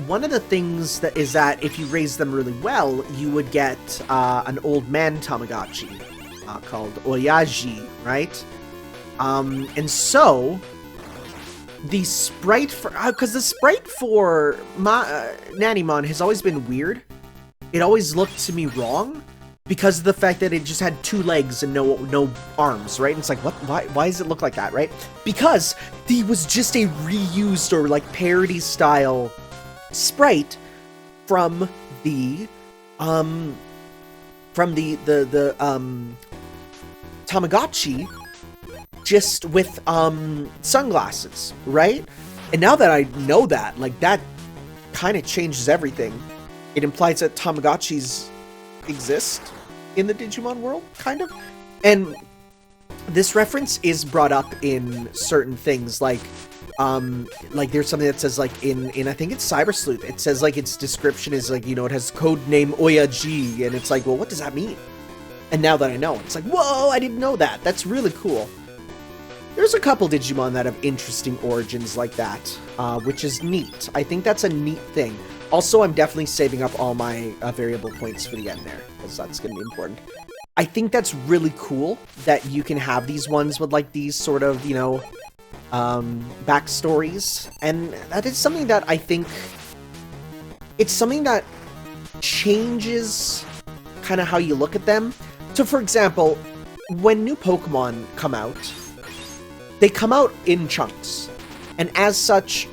One of the things that is that if you raise them really well, you would get, an old man Tamagotchi, called Oyaji, right? And so, the sprite for, because the sprite for Nannymon has always been weird. It always looked to me wrong, because of the fact that it just had 2 legs and no arms, right? And it's like, what? Why does it look like that, right? Because he was just a reused or like parody style sprite from the Tamagotchi, just with sunglasses, right? And now that I know that, like, that kind of changes everything. It implies that Tamagotchis exist in the Digimon world, kind of. And this reference is brought up in certain things, like there's something that says, like, in I think it's Cyber Sleuth, it says, like, its description is, like, you know, it has code name Oyaji, and it's like, well, what does that mean? And now that I know, it's like, whoa, I didn't know that. That's really cool. There's a couple Digimon that have interesting origins like that, which is neat. I think that's a neat thing. Also, I'm definitely saving up all my variable points for the end there, because that's going to be important. I think that's really cool that you can have these ones with, like, these sort of, you know, backstories. And that is something that I think... it's something that changes kind of how you look at them. So, for example, when new Pokemon come out, they come out in chunks. And as such...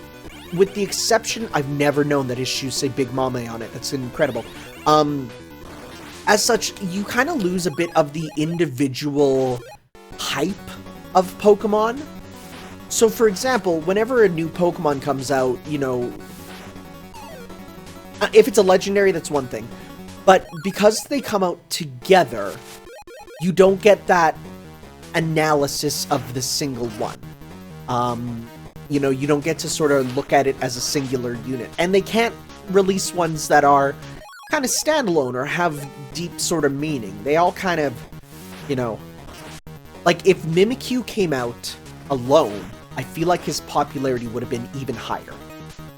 with the exception, I've never known that issues say Big Mame on it. That's incredible. As such, you kind of lose a bit of the individual hype of Pokemon. So, for example, whenever a new Pokemon comes out, you know, if it's a legendary, that's one thing. But because they come out together, you don't get that analysis of the single one. You know, you don't get to sort of look at it as a singular unit. And they can't release ones that are kind of standalone or have deep sort of meaning. They all kind of, you know... like, if Mimikyu came out alone, I feel like his popularity would have been even higher.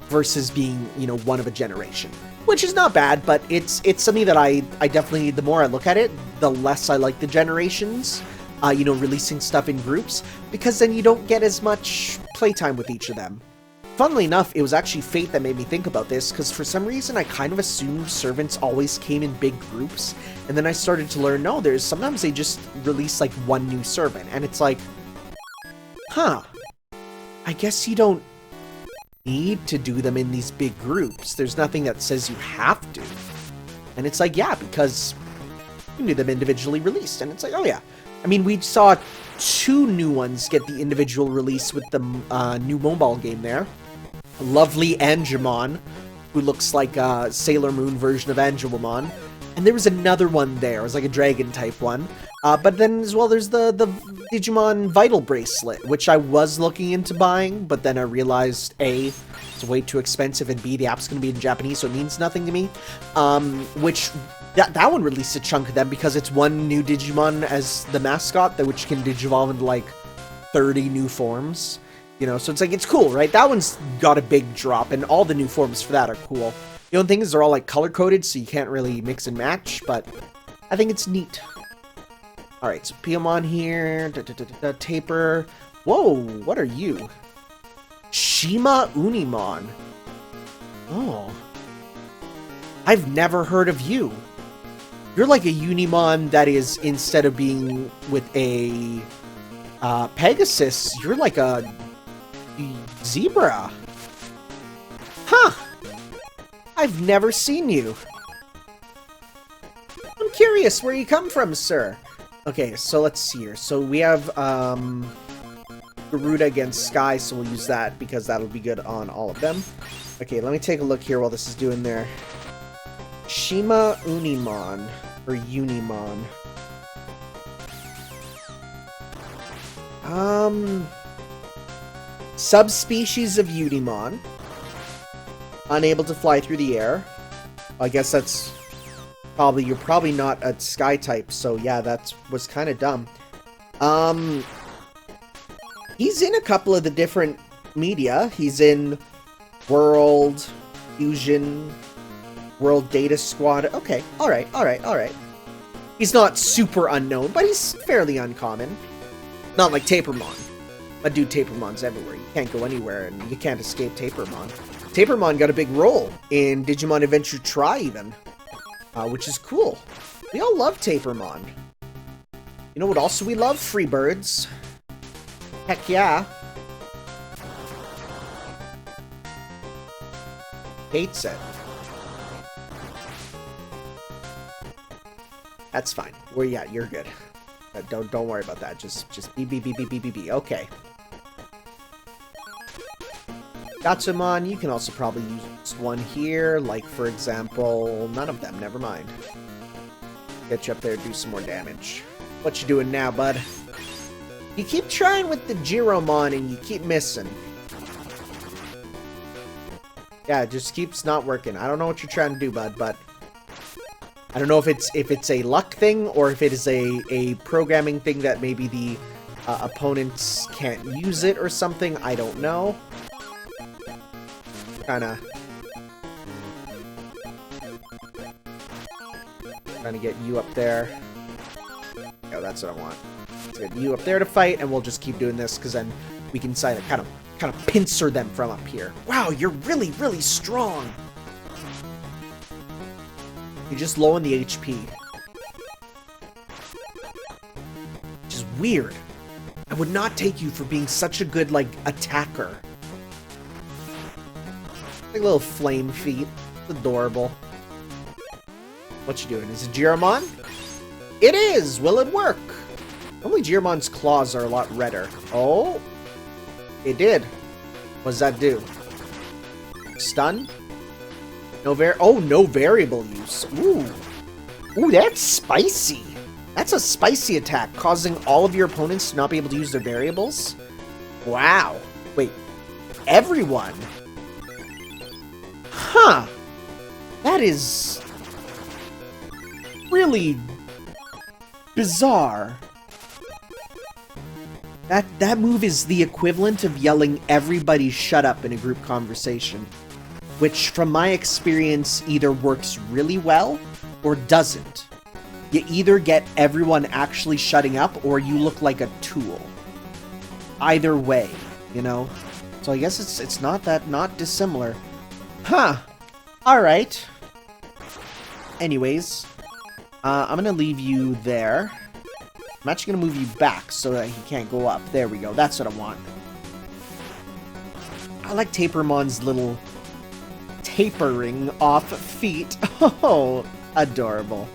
Versus being, you know, one of a generation. Which is not bad, but it's something that I definitely... the more I look at it, the less I like the generations. You know, releasing stuff in groups, because then you don't get as much playtime with each of them. Funnily enough, it was actually Fate that made me think about this, because for some reason I kind of assumed servants always came in big groups, and then I started to learn, no, there's sometimes they just release like one new servant, and it's like, huh, I guess you don't need to do them in these big groups. There's nothing that says you have to. And it's like, yeah, because you need them individually released, and it's like, oh yeah. I mean, we saw 2 new ones get the individual release with the new mobile game there. Lovely Angemon, who looks like a Sailor Moon version of Angelmon. And there was another one there. It was like a dragon-type one. But then as well, there's the Digimon Vital Bracelet, which I was looking into buying, but then I realized, A, it's way too expensive, and B, the app's going to be in Japanese, so it means nothing to me. Which... That one released a chunk of them because it's one new Digimon as the mascot, which can digivolve into like 30 new forms. You know, so it's like, it's cool, right? That one's got a big drop, and all the new forms for that are cool. The only thing is they're all like color-coded, so you can't really mix and match, but I think it's neat. Alright, so Piedmon here, Taper. Whoa, what are you? Shima Unimon. Oh. I've never heard of you. You're like a Unimon that is, instead of being with a Pegasus, you're like a zebra. Huh. I've never seen you. I'm curious where you come from, sir. Okay, so let's see here. So we have Garuda against Sky, so we'll use that because that'll be good on all of them. Okay, let me take a look here while this is doing their... Shima Unimon, or Unimon. Subspecies of Unimon. Unable to fly through the air. I guess that's probably, you're probably not a sky type, so yeah, that was kind of dumb. He's in a couple of the different media. He's in World, Fusion, World Data Squad. Okay, alright, alright, alright. He's not super unknown, but he's fairly uncommon. Not like Tapermon. But dude, Tapermon's everywhere. You can't go anywhere, and you can't escape Tapermon. Tapermon got a big role in Digimon Adventure Tri, even. Which is cool. We all love Tapermon. You know what also we love? Freebirds. Heck yeah. Hates it. That's fine. Well, yeah, you're good. Don't worry about that. Just be. Okay. Gatsumon, you can also probably use one here. Like, for example, none of them. Never mind. Get you up there, do some more damage. What you doing now, bud? You keep trying with the Giromon and you keep missing. Yeah, it just keeps not working. I don't know what you're trying to do, bud, but I don't know if it's a luck thing or if it is a programming thing that maybe the opponents can't use it or something. I don't know. Kinda trying to get you up there. Yeah, that's what I want. Let's get you up there to fight, and we'll just keep doing this because then we can kind of pincer them from up here. Wow, you're really, really strong. You're just low on the HP. Which is weird. I would not take you for being such a good, like, attacker. Like little flame feet. It's adorable. What you doing? Is it Giromon? It is! Will it work? Only Giromon's claws are a lot redder. Oh! It did. What does that do? Stun? No variable use. Ooh. Ooh, that's spicy. That's a spicy attack, causing all of your opponents to not be able to use their variables? Wow. Wait. Everyone? Huh. That is really bizarre. That move is the equivalent of yelling everybody shut up in a group conversation, which from my experience either works really well or doesn't. You either get everyone actually shutting up or you look like a tool. Either way, you know? So I guess it's not dissimilar. Huh. Alright. Anyways, I'm gonna leave you there. I'm actually gonna move you back so that he can't go up. There we go. That's what I want. I like Tapermon's little tapering off feet. Oh, adorable.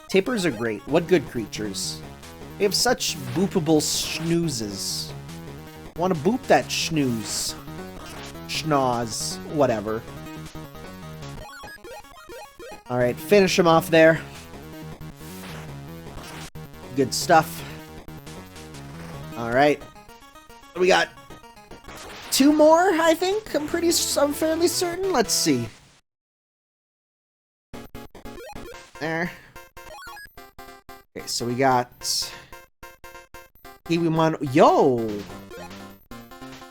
Tapers are great. What good creatures. They have such boopable schnoozes. Want to boop that schnooze. Schnoz. Whatever. Alright, finish him off there. Good stuff. Alright. We got 2 more, I think? I'm fairly certain. Let's see. There. Okay, so we got Kiwimon. Yo!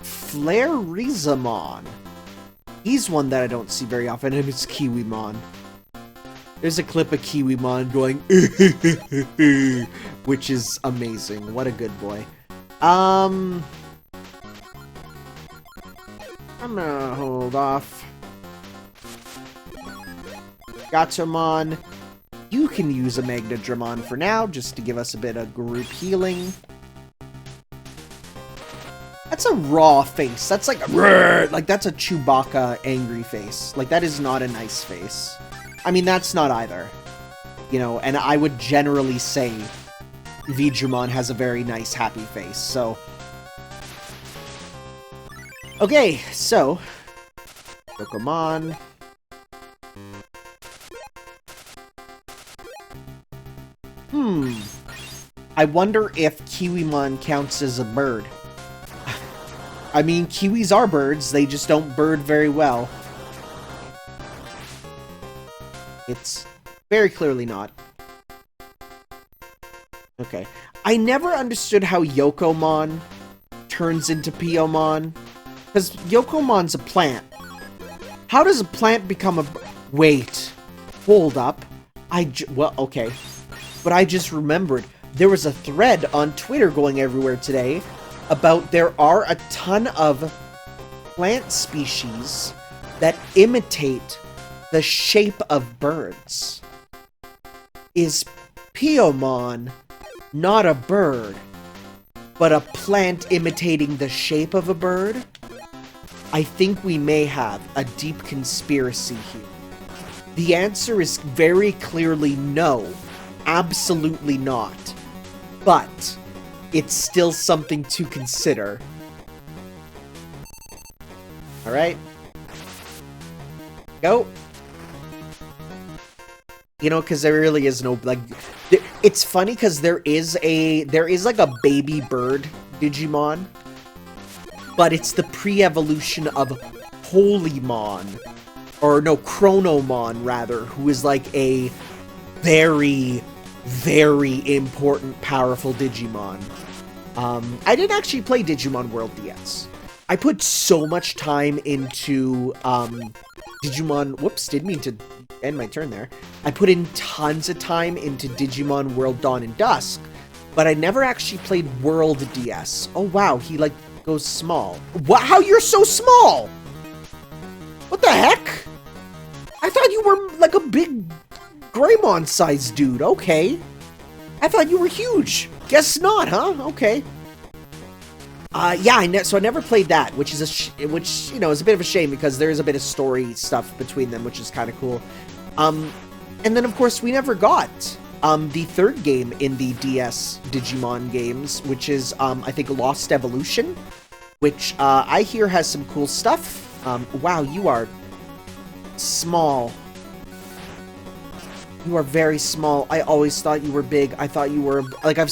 Flarerizamon. He's one that I don't see very often, and it's Kiwimon. There's a clip of Kiwimon going, which is amazing. What a good boy. I'm gonna hold off. Gatomon. You can use a Magnadramon for now, just to give us a bit of group healing. That's a raw face. That's like that's a Chewbacca angry face. Like, that is not a nice face. I mean, that's not either. You know, and I would generally say Vidramon has a very nice, happy face, so. Okay, so. Pokemon. I wonder if Kiwimon counts as a bird. I mean, kiwis are birds, they just don't bird very well. It's very clearly not. Okay. I never understood how Yokomon turns into Piedmon? Because Yokomon's a plant. How does a plant become a... Wait. Hold up. Well, okay. But I just remembered. There was a thread on Twitter going everywhere today about there are a ton of plant species that imitate the shape of birds. Is Piedmon not a bird, but a plant imitating the shape of a bird? I think we may have a deep conspiracy here. The answer is very clearly no. Absolutely not. But it's still something to consider. Alright. Go. You know, because there really is no, like... It's funny because there is like a baby bird Digimon. But it's the pre-evolution of Holymon. Or no, Chronomon, rather. Who is like a very, very important, powerful Digimon. I didn't actually play Digimon World DS. I put so much time into Digimon... Whoops, didn't mean to end my turn there. I put in tons of time into Digimon World Dawn and Dusk, but I never actually played World DS. Oh wow, he like goes small. Wow, you're so small! What the heck? I thought you were like a big Greymon-sized dude. Okay. I thought you were huge. Guess not, huh? Okay. Yeah, so I never played that, which is which, you know, is a bit of a shame because there is a bit of story stuff between them, which is kind of cool. And then, of course, we never got the third game in the DS Digimon games, which is, I think, Lost Evolution, which I hear has some cool stuff. Wow, you are small. You are very small. I always thought you were big. I thought you were... Like, I've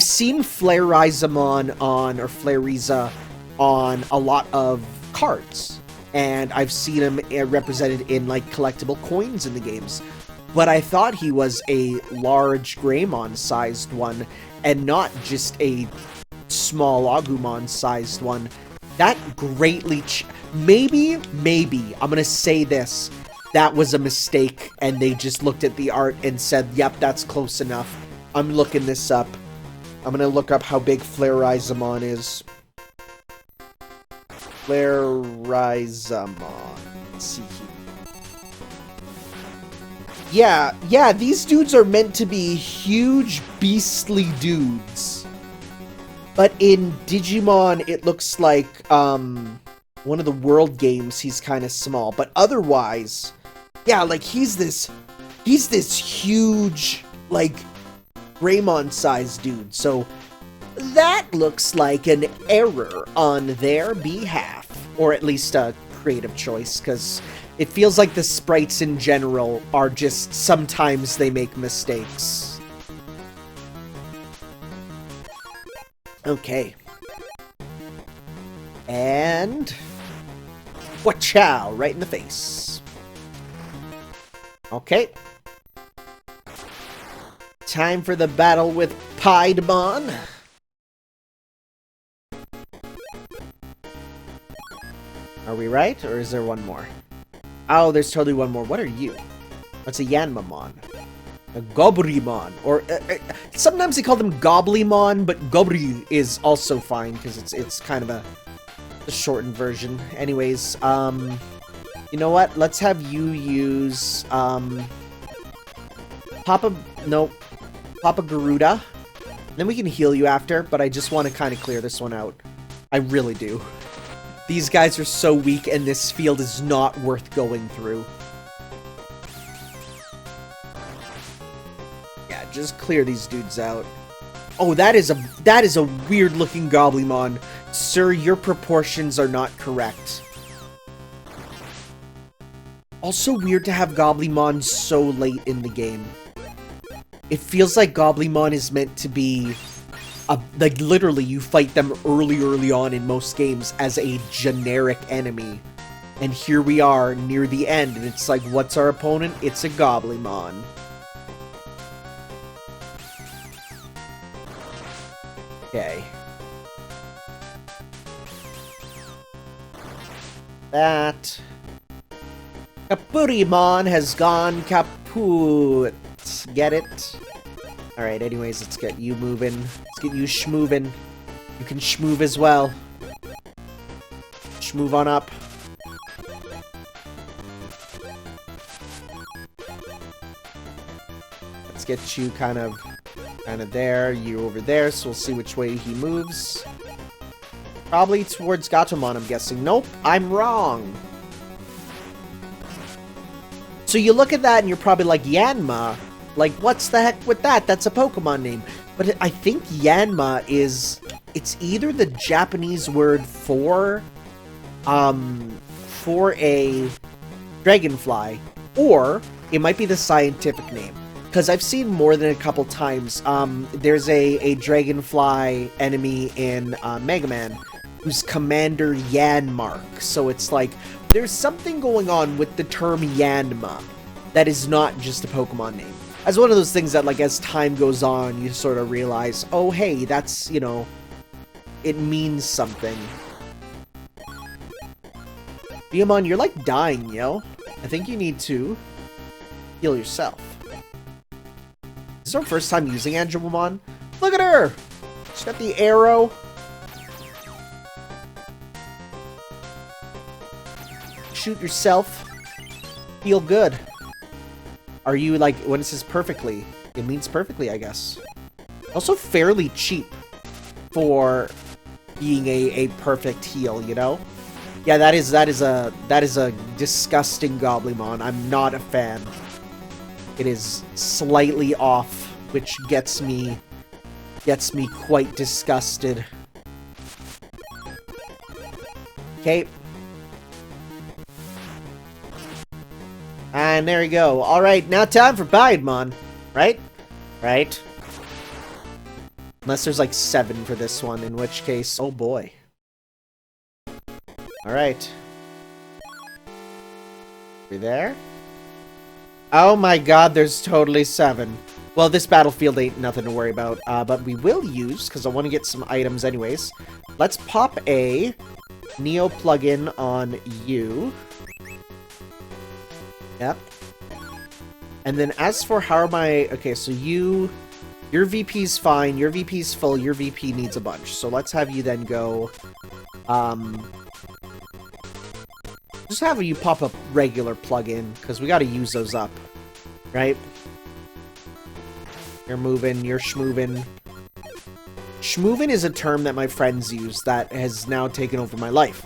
seen Flarizamon on... Or Flariza on a lot of cards. And I've seen him represented in, like, collectible coins in the games. But I thought he was a large Greymon-sized one. And not just a small Agumon-sized one. That greatly... Maybe, I'm gonna say this... That was a mistake, and they just looked at the art and said, yep, that's close enough. I'm looking this up. I'm gonna look up how big Flarizamon is. Flarizamon. Let's see here. Yeah, these dudes are meant to be huge, beastly dudes. But in Digimon, it looks like, one of the world games, he's kind of small. But otherwise... Yeah, like, he's this huge, like, Greymon-sized dude. So, that looks like an error on their behalf. Or at least a creative choice, because it feels like the sprites in general are just, sometimes they make mistakes. Okay. And... Wachow! Right in the face. Okay. Time for the battle with Piedmon. Are we right? Or is there one more? Oh, there's totally one more. What are you? That's a Yanmamon. A Gobrimon. Or, sometimes they call them Goblimon, but Gobri is also fine, because it's kind of a shortened version. Anyways, you know what? Let's have you use, Papa Garuda. Then we can heal you after, but I just want to kind of clear this one out. I really do. These guys are so weak, and this field is not worth going through. Yeah, just clear these dudes out. Oh, that is a weird-looking Goblimon. Sir, your proportions are not correct. Also weird to have Goblimon so late in the game. It feels like Goblimon is meant to be... like, literally, you fight them early on in most games as a generic enemy. And here we are, near the end, and it's like, what's our opponent? It's a Goblimon. Okay. that. Piedmon has gone kaput. Get it? Alright, anyways, let's get you moving. Let's get you schmoving. You can schmove as well. Schmove on up. Let's get you kind of there. You over there, so we'll see which way he moves. Probably towards Gatomon, I'm guessing. Nope, I'm wrong. So you look at that and you're probably like, Yanma? Like, what's the heck with that? That's a Pokemon name. But I think Yanma is... It's either the Japanese word for a dragonfly, or it might be the scientific name. Because I've seen more than a couple times. There's a dragonfly enemy in Mega Man who's Commander Yanmark. So it's like, there's something going on with the term Yanma that is not just a Pokemon name. As one of those things that, like, as time goes on, you sort of realize, oh, hey, that's, you know, it means something. Piedmon, you're, like, dying, yo. I think you need to heal yourself. This is our first time using Angelmon. Look at her! She's got the arrow. Shoot yourself. Feel good. Are you, like, when it says perfectly, it means perfectly, I guess. Also fairly cheap for being a perfect heal, you know? Yeah, that is a disgusting Goblymon. I'm not a fan. It is slightly off, which gets me quite disgusted. Okay. And there we go. Alright, now time for Piedmon. Right? Right? Unless there's like 7 for this one, in which case, oh boy. Alright. We there? Oh my god, there's totally 7. Well, this battlefield ain't nothing to worry about, but we will use, because I want to get some items anyways. Let's pop a Neo plugin on you. Yep. And then as for how am I... Okay, so your VP's fine, your VP's full, your VP needs a bunch. So let's have you then go... just have you pop up regular plugin, because we gotta use those up. Right? You're moving, you're schmoving. Schmovin is a term that my friends use that has now taken over my life.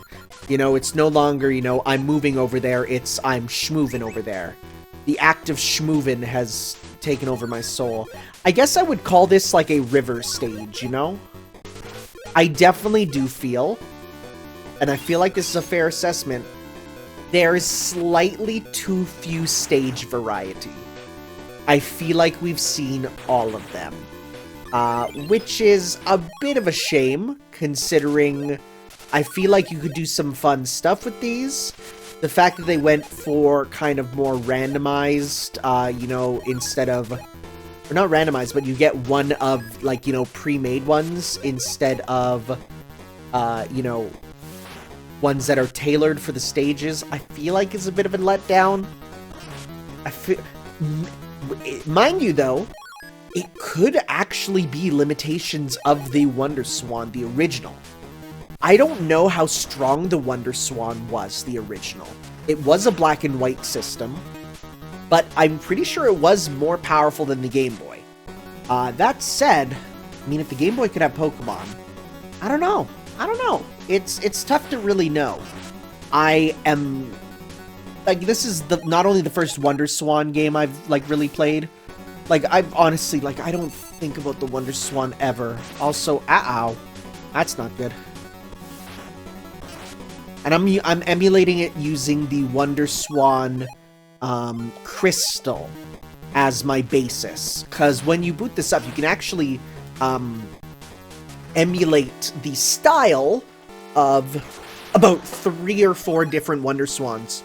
You know, it's no longer, you know, I'm moving over there, it's I'm schmovin' over there. The act of schmovin' has taken over my soul. I guess I would call this like a river stage, you know? I definitely do feel, and I feel like this is a fair assessment, there is slightly too few stage variety. I feel like we've seen all of them. Which is a bit of a shame, considering I feel like you could do some fun stuff with these. The fact that they went for kind of more randomized, you know, instead of... Or not randomized, but you get one of, like, you know, pre-made ones instead of, you know, ones that are tailored for the stages, I feel like is a bit of a letdown. I feel... Mind you, though, it could actually be limitations of the Wonder Swan, the original. I don't know how strong the Wonder Swan was, the original. It was a black and white system, but I'm pretty sure it was more powerful than the Game Boy. That said, I mean, if the Game Boy could have Pokemon, I don't know. I don't know. It's tough to really know. I am... Like, this is not only the first Wonder Swan game I've, like, really played. Like, I've honestly, like, I don't think about the Wonder Swan ever. Also, ow. That's not good. And I'm emulating it using the Wonder Swan crystal as my basis. Because when you boot this up, you can actually emulate the style of about 3 or 4 different Wonder Swans.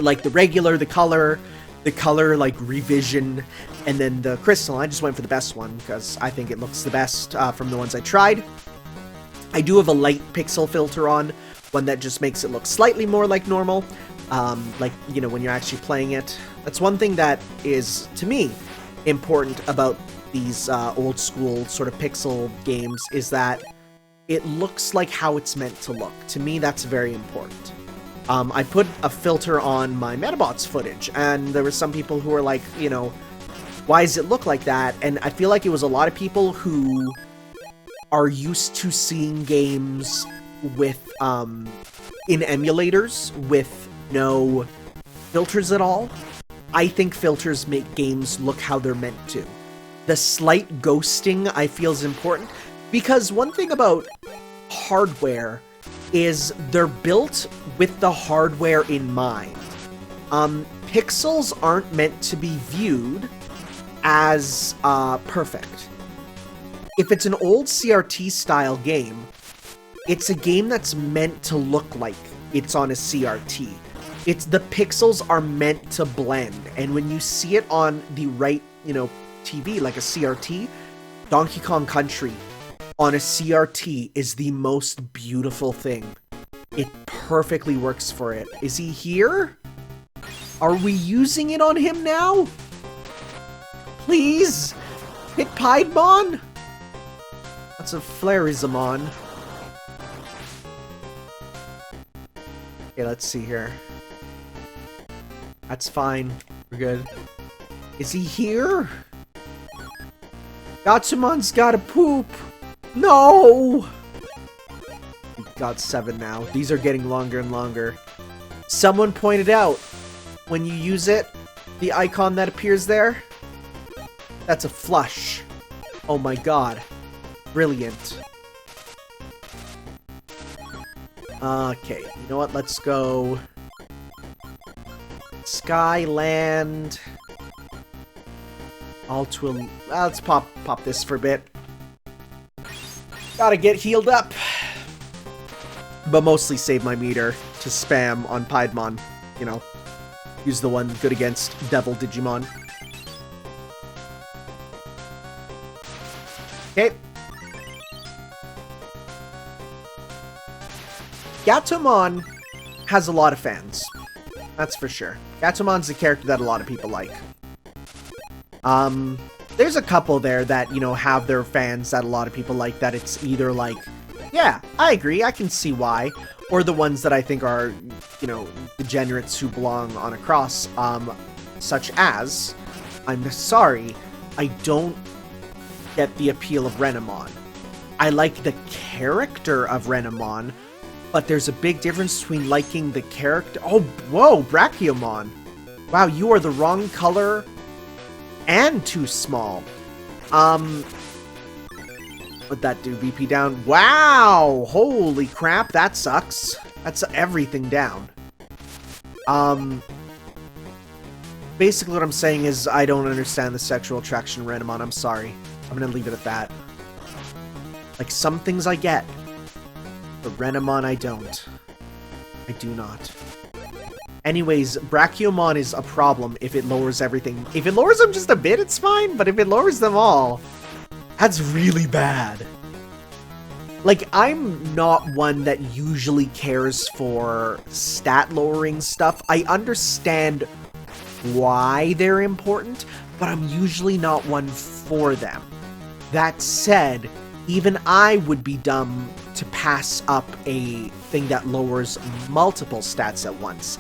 Like the regular, the color, like, revision, and then the crystal. I just went for the best one, because I think it looks the best from the ones I tried. I do have a light pixel filter on one that just makes it look slightly more like normal, like, you know, when you're actually playing it. That's one thing that is, to me, important about these old school sort of pixel games, is that it looks like how it's meant to look. To me, that's very important. I put a filter on my Metabots footage, and there were some people who were like, you know, why does it look like that? And I feel like it was a lot of people who are used to seeing games with, in emulators with no filters at all. I think filters make games look how they're meant to. The slight ghosting, I feel, is important, because one thing about hardware is they're built with the hardware in mind. Pixels aren't meant to be viewed as perfect. If it's an old CRT style game, it's a game that's meant to look like it's on a CRT. The pixels are meant to blend, and when you see it on the right, you know, TV, like a CRT, Donkey Kong Country on a CRT is the most beautiful thing. It perfectly works for it. Is he here? Are we using it on him now? Please? Hit Piedmon? That's a Flarizamon. Okay, let's see here. That's fine. We're good. Is he here? Gatsumon's gotta poop! No! We've got 7 now. These are getting longer and longer. Someone pointed out, when you use it, the icon that appears there, that's a flush. Oh my god. Brilliant. Okay, you know what? Let's go... Skyland... let's pop this for a bit. Gotta get healed up. But mostly save my meter to spam on Piedmon. You know, use the one good against Devil Digimon. Okay. Gatomon has a lot of fans. That's for sure. Gatomon's a character that a lot of people like. There's a couple there that, you know, have their fans that a lot of people like, that it's either like, yeah, I agree, I can see why, or the ones that I think are, you know, degenerates who belong on a cross, such as, I'm sorry, I don't get the appeal of Renamon. I like the character of Renamon, but there's a big difference between liking the character. Oh, whoa, Brachiomon. Wow, you are the wrong color and too small. What'd that do? BP down. Wow! Holy crap, that sucks. That's everything down. Basically what I'm saying is I don't understand the sexual attraction of Renamon. I'm sorry. I'm gonna leave it at that. Like, some things I get, but Renamon I don't. I do not. Anyways, Brachiomon is a problem if it lowers everything. If it lowers them just a bit, it's fine, but if it lowers them all, that's really bad. Like, I'm not one that usually cares for stat lowering stuff. I understand why they're important, but I'm usually not one for them. That said, even I would be dumb to pass up a thing that lowers multiple stats at once.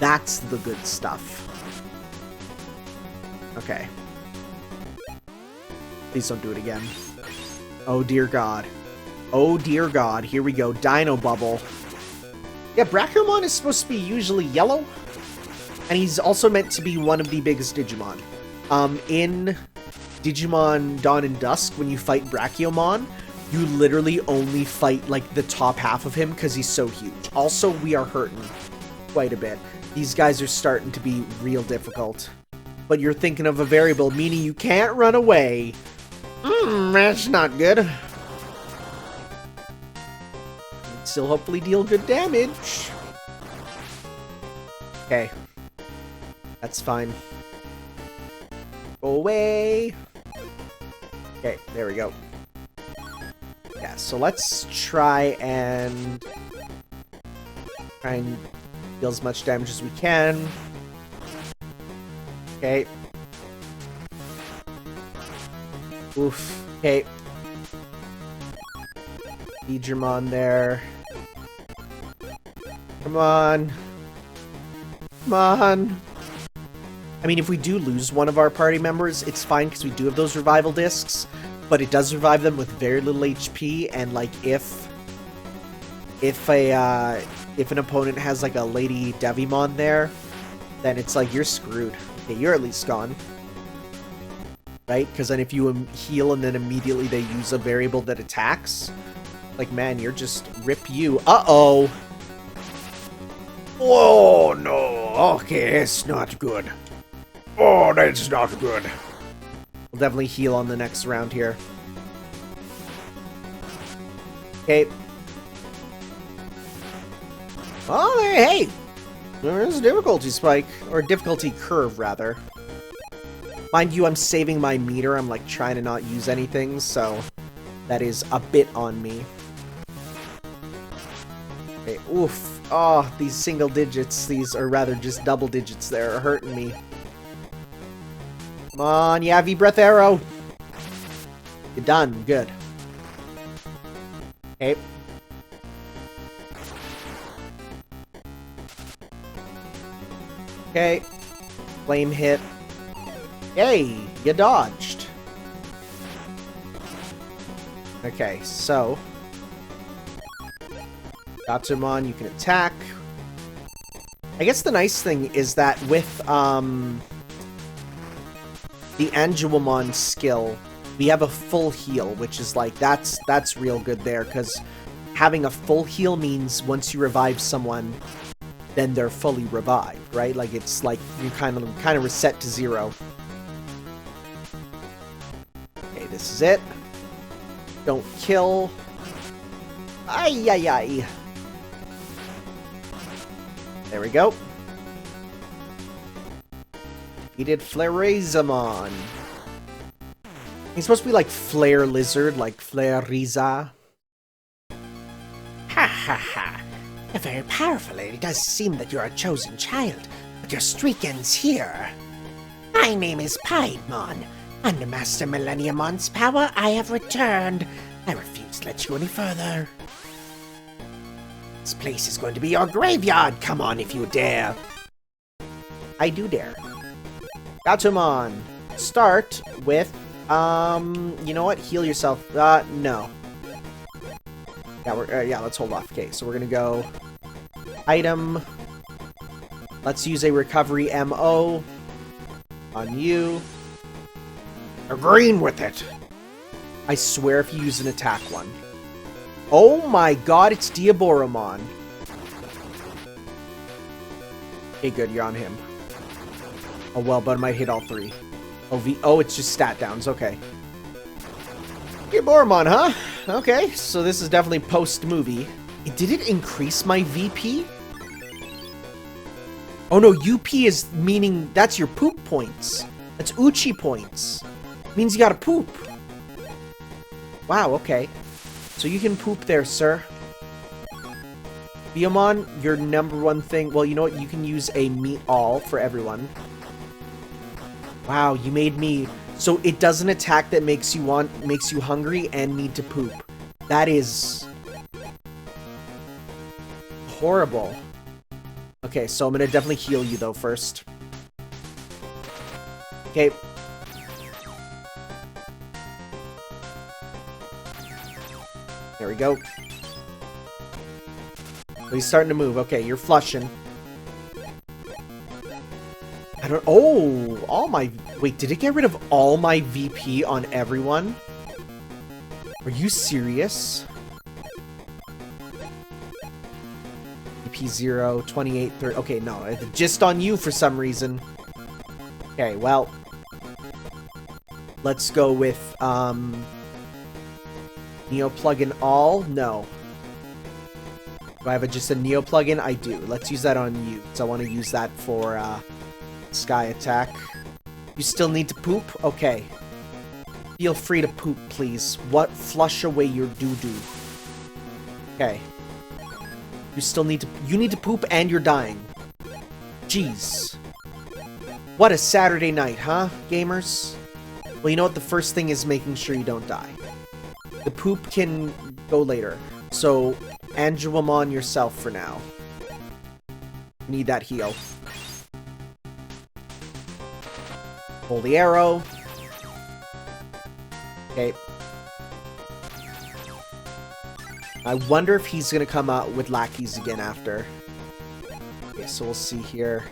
That's the good stuff. Okay. Please don't do it again. Oh dear god. Oh dear god. Here we go. Dino Bubble. Yeah, Brachiomon is supposed to be usually yellow. And he's also meant to be one of the biggest Digimon. In Digimon Dawn and Dusk, when you fight Brachiomon, you literally only fight, like, the top half of him because he's so huge. Also, we are hurting quite a bit. These guys are starting to be real difficult. But you're thinking of a variable, meaning you can't run away. That's not good. Still hopefully deal good damage. Okay. That's fine. Go away. Okay, there we go. Yeah, so let's try and Try and deal as much damage as we can. Okay. Oof. Okay. Digimon there. Come on. Come on. I mean, if we do lose one of our party members, it's fine because we do have those revival discs, but it does revive them with very little HP, and like if an opponent has like a Lady Devimon there, then it's like you're screwed. Okay, you're at least gone. Right? Because then if you heal and then immediately they use a variable that attacks, like, man, you're just rip you. Uh-oh! Oh, no! Okay, it's not good. Oh, that's not good. We'll definitely heal on the next round here. Okay. Oh, hey! There's a difficulty spike. Or difficulty curve, rather. Mind you, I'm saving my meter. I'm, like, trying to not use anything, so that is a bit on me. Okay, oof. Oh, these single digits, or rather just double digits there, are hurting me. Come on, Yavi Breath Arrow! You're done. Good. Okay. Okay. Flame hit. Yay! You dodged. Okay, so Gatomon, you can attack. I guess the nice thing is that with the Anguilmon skill, we have a full heal, which is like that's real good there, because having a full heal means once you revive someone, then they're fully revived, right? Like it's like you kind of reset to 0. Okay, this is it. Don't kill. Ay ay ay. There we go. Defeated Flareazamon. He's supposed to be like Flare Lizard, like Flareza. Ha ha ha. You're very powerful, and it does seem that you're a chosen child, but your streak ends here. My name is Piedmon. Under Master Millenniumon's power, I have returned. I refuse to let you any further. This place is going to be your graveyard. Come on if you dare. I do dare. Gatomon. Start with, you know what? Heal yourself. No. Yeah, let's hold off. Okay, so we're gonna go item. Let's use a recovery MO on you. Agreeing with it. I swear if you use an attack one. Oh my god, it's Diaboromon. Okay, good, you're on him. Oh well, but it might hit all 3. Oh, it's just stat downs, okay. Diaboromon, huh? Okay, so this is definitely post-movie. Did it increase my VP? Oh no, UP is meaning that's your poop points. That's Uchi points. Means you gotta poop. Wow, okay. So you can poop there, sir. Biomon, your #1 thing... Well, you know what? You can use a meet all for everyone. Wow, you made me... So it does an attack that makes you hungry and need to poop. That is... horrible. Okay, so I'm gonna definitely heal you, though, first. Okay. There we go. He's starting to move. Okay, you're flushing. I don't... Oh! All my... Wait, did it get rid of all my VP on everyone? Are you serious? VP 0, 28, 30... Okay, no. Just on you for some reason. Okay, well... Let's go with, Neo plugin all? No. Do I have just a Neo plugin? I do. Let's use that on you. So I want to use that for, Sky Attack. You still need to poop? Okay. Feel free to poop, please. Flush away your doo-doo. Okay. You need to poop and you're dying. Jeez. What a Saturday night, huh, gamers? Well, you know what? The first thing is making sure you don't die. The poop can go later. So, Anjuamon yourself for now. Need that heal. Holy arrow. Okay. I wonder if he's gonna come out with lackeys again after. Okay, so we'll see here.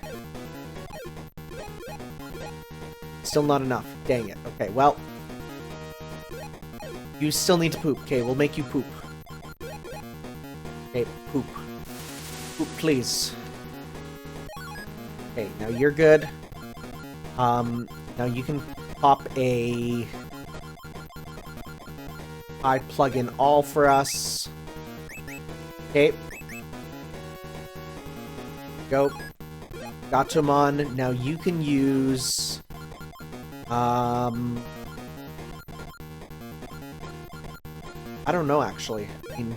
Still not enough. Dang it. Okay, well. You still need to poop. Okay, we'll make you poop. Okay, poop. Poop, please. Okay, now you're good. Now you can pop a high plug-in all for us. Okay. Go. Gatomon. Now you can use... I don't know, actually. I mean...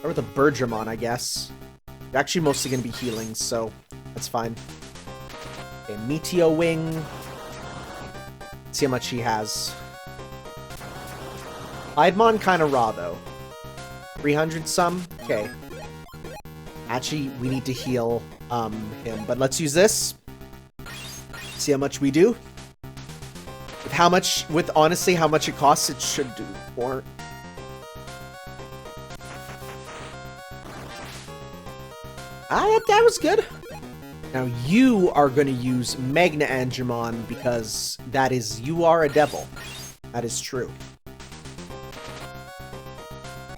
Or with a Birdramon, I guess. You're actually mostly going to be healing, so that's fine. Okay, Meteor Wing. Let's see how much he has. Piedmon kind of raw, though. 300 some? Okay. Actually, we need to heal him, but let's use this. See how much we do. With honestly how much it costs, it should do more. That was good. Now you are going to use Magna Angemon because you are a devil. That is true.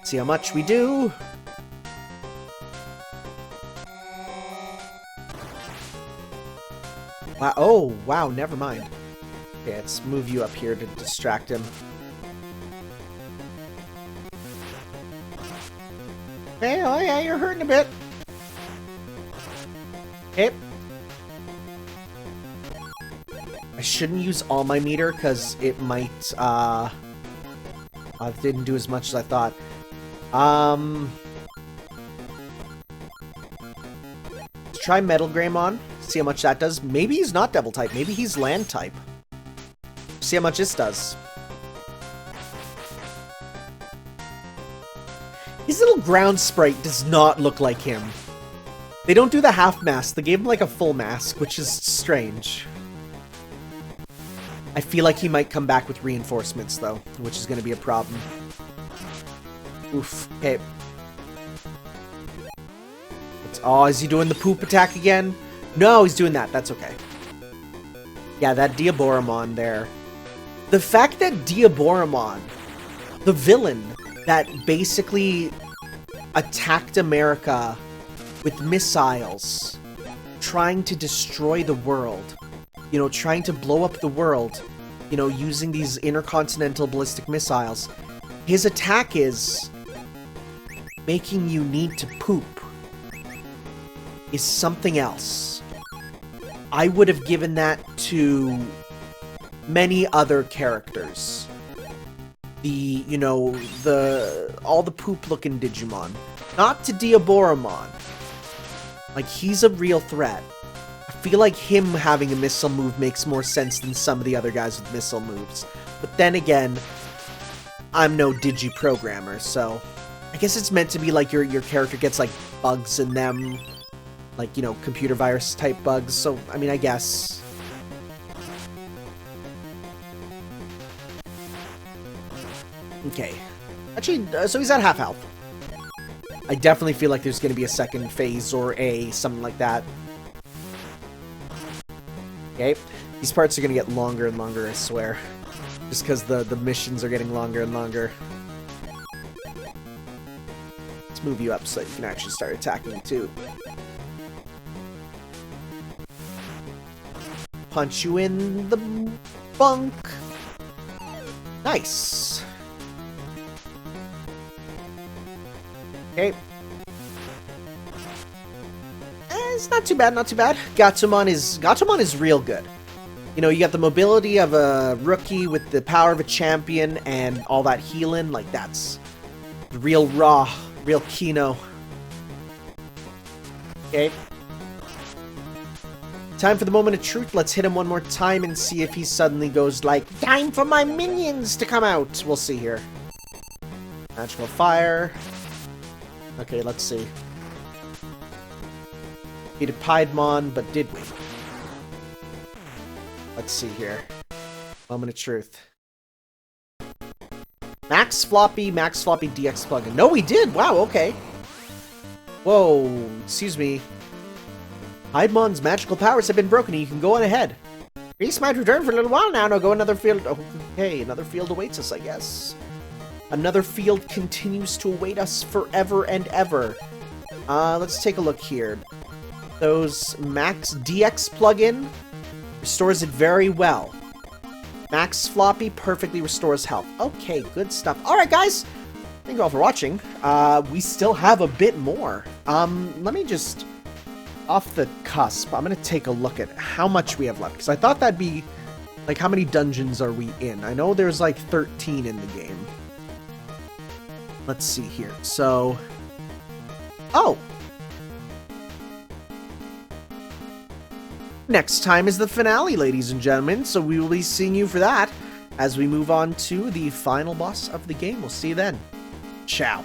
See how much we do. Wow. Oh, wow, never mind. Okay, let's move you up here to distract him. Hey, oh yeah, you're hurting a bit. Okay. I shouldn't use all my meter because it might, didn't do as much as I thought. Let's try Metal Greymon. See how much that does. Maybe he's not Devil type. Maybe he's Land type. See how much this does. His little ground sprite does not look like him. They don't do the half mask. They gave him like a full mask, which is strange. I feel like he might come back with reinforcements, though, which is going to be a problem. Oof. Okay. Oh, is he doing the poop attack again? No, he's doing that. That's okay. Yeah, that Diaboromon there. The fact that Diaboromon, the villain that basically attacked America with missiles, trying to destroy the world, you know, trying to blow up the world, you know, using these intercontinental ballistic missiles, his attack is making you need to poop. Is something else. I would have given that to many other characters. All the poop-looking Digimon. Not to Diaboromon. Like, he's a real threat. I feel like him having a missile move makes more sense than some of the other guys with missile moves. But then again, I'm no Digi-programmer, so... I guess it's meant to be like your character gets, like, bugs in them. Like, you know, computer virus type bugs, so, I mean, I guess. Okay. Actually, so he's at half health. I definitely feel like there's going to be a second phase or something like that. Okay. These parts are going to get longer and longer, I swear. Just because the missions are getting longer and longer. Let's move you up so that you can actually start attacking, too. Punch you in the bunk. Nice. Okay. It's not too bad, not too bad. Gatomon is real good. You know, you got the mobility of a rookie with the power of a champion and all that healing. Like, that's real raw, real Kino. Okay. Time for the moment of truth. Let's hit him one more time and see if he suddenly goes like, time for my minions to come out. We'll see here. Magical fire. Okay, let's see. Beat a Piedmon, but did we? Let's see here. Moment of truth. Max floppy DX plugin. No, we did! Wow, okay. Whoa, excuse me. Piedmon's magical powers have been broken and you can go on ahead. Beast might return for a little while now. No, go another field. Okay, another field awaits us, I guess. Another field continues to await us forever and ever. Let's take a look here. Those Max DX plugin restores it very well. Max floppy perfectly restores health. Okay, good stuff. Alright, guys. Thank you all for watching. We still have a bit more. Let me just... Off the cusp, I'm going to take a look at how much we have left. Because I thought that'd be... Like, how many dungeons are we in? I know there's like 13 in the game. Let's see here. So... Oh! Next time is the finale, ladies and gentlemen, so we will be seeing you for that as we move on to the final boss of the game. We'll see you then. Ciao.